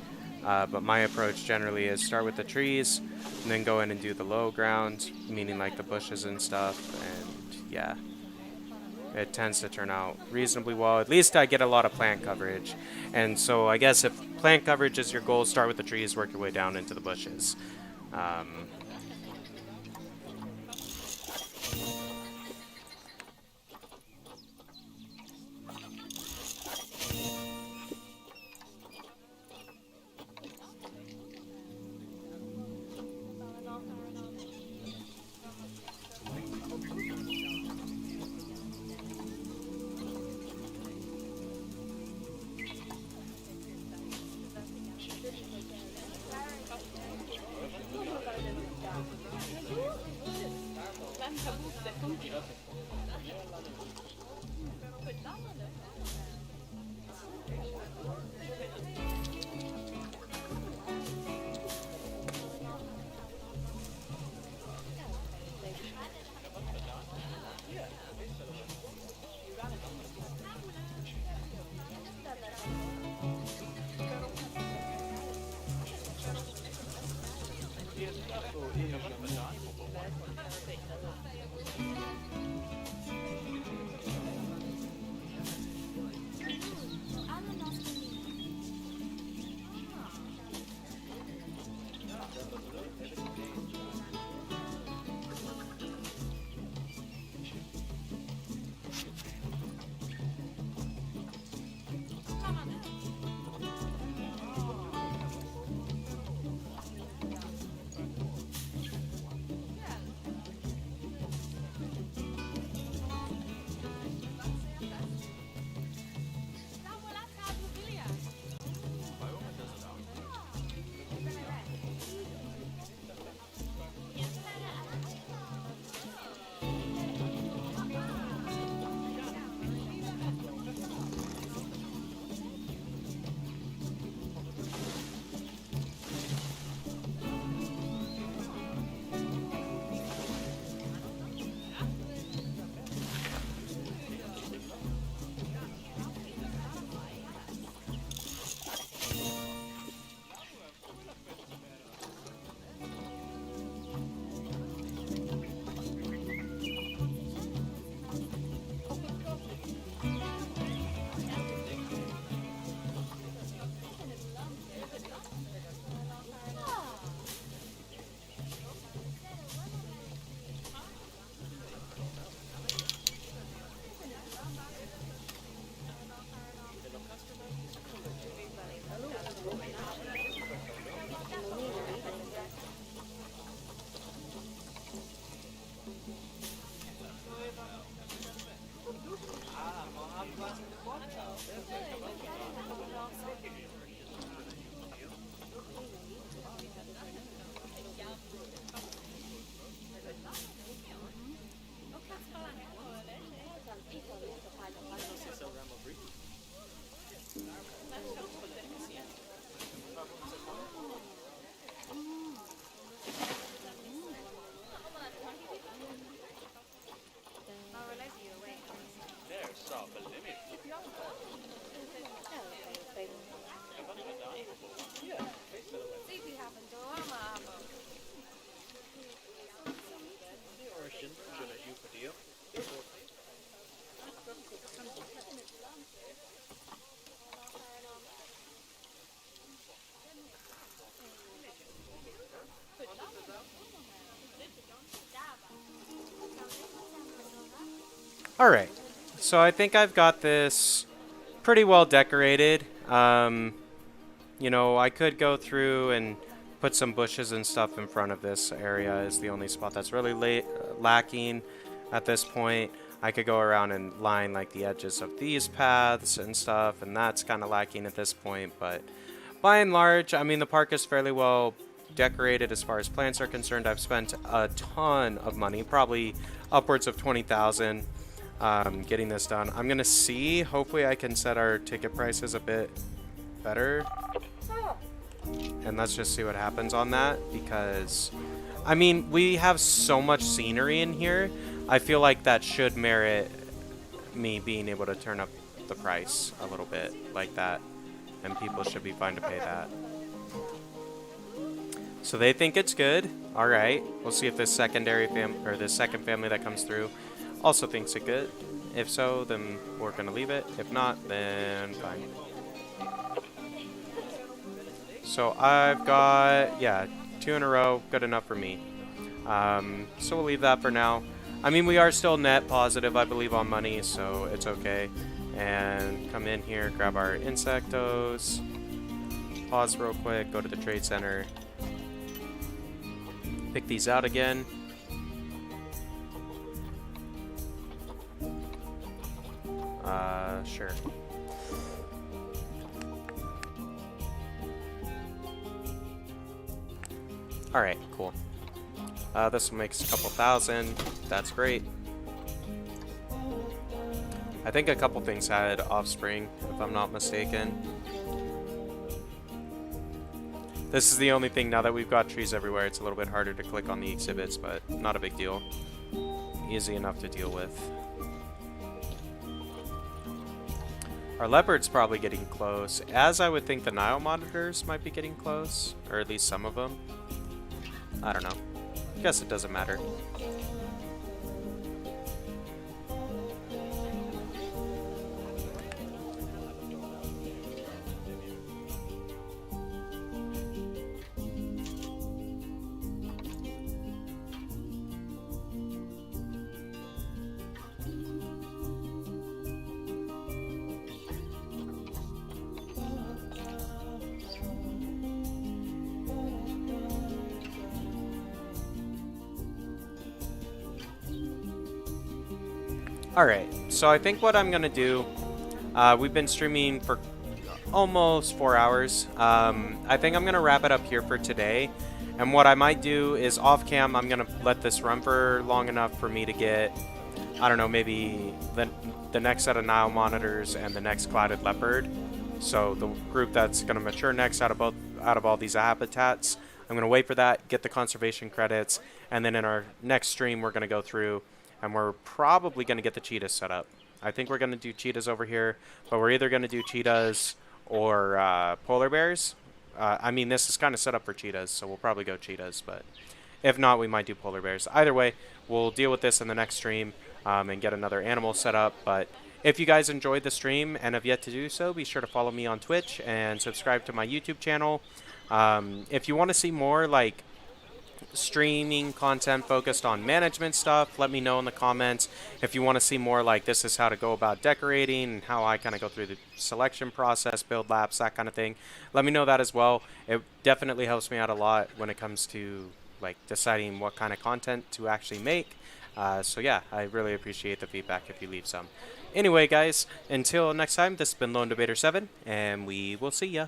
But my approach generally is start with the trees and then go in and do the low ground, meaning like the bushes and stuff. And yeah, it tends to turn out reasonably well. At least I get a lot of plant coverage. And so I guess if plant coverage is your goal, start with the trees, work your way down into the bushes. Alright, so I think I've got this pretty well decorated. You know, I could go through and put some bushes and stuff in front of this area is the only spot that's really lacking at this point. I could go around and line like the edges of these paths and stuff, and that's kind of lacking at this point, but by and large, I mean, the park is fairly well decorated as far as plants are concerned. I've spent a ton of money, probably upwards of 20,000 getting this done. I'm gonna see, hopefully I can set our ticket prices a bit better, and let's just see what happens on that, because I mean, we have so much scenery in here. I feel like that should merit me being able to turn up the price a little bit like that, and people should be fine to pay that. So they think it's good. All right, we'll see if this secondary or this second family that comes through also thinks it good. If so, then we're gonna leave it. If not, then fine. So I've got, yeah, 2 in a row, good enough for me. So we'll leave that for now. I mean, we are still net positive, I believe, on money, so it's okay. And come in here, grab our insectos, pause real quick, go to the trade center, pick these out again. Sure. Alright, cool. This will make a couple thousand. That's great. I think a couple things had offspring, if I'm not mistaken. This is the only thing, now that we've got trees everywhere, it's a little bit harder to click on the exhibits, but not a big deal. Easy enough to deal with. Our leopard's probably getting close, as I would think the Nile monitors might be getting close, or at least some of them. I don't know. I guess it doesn't matter. Alright, so I think what I'm going to do, we've been streaming for almost 4 hours. I think I'm going to wrap it up here for today. And what I might do is off cam, I'm going to let this run for long enough for me to get, I don't know, maybe the next set of Nile monitors and the next clouded leopard. So the group that's going to mature next out of all these habitats. I'm going to wait for that, get the conservation credits, and then in our next stream we're going to go through and we're probably going to get the cheetahs set up. I think we're going to do cheetahs over here, but we're either going to do cheetahs or polar bears. I mean, this is kind of set up for cheetahs, so we'll probably go cheetahs, but if not, we might do polar bears. Either way, we'll deal with this in the next stream and get another animal set up. But if you guys enjoyed the stream and have yet to do so, be sure to follow me on Twitch and subscribe to my YouTube channel. If you want to see more, like, streaming content focused on management stuff, let me know in the comments. If you want to see more like this is how to go about decorating and how I kind of go through the selection process, build laps, that kind of thing, let me know that as well. It definitely helps me out a lot when it comes to like deciding what kind of content to actually make. So yeah, I really appreciate the feedback if you leave some. Anyway guys, until next time, this has been Lone Debater 7 and we will see ya.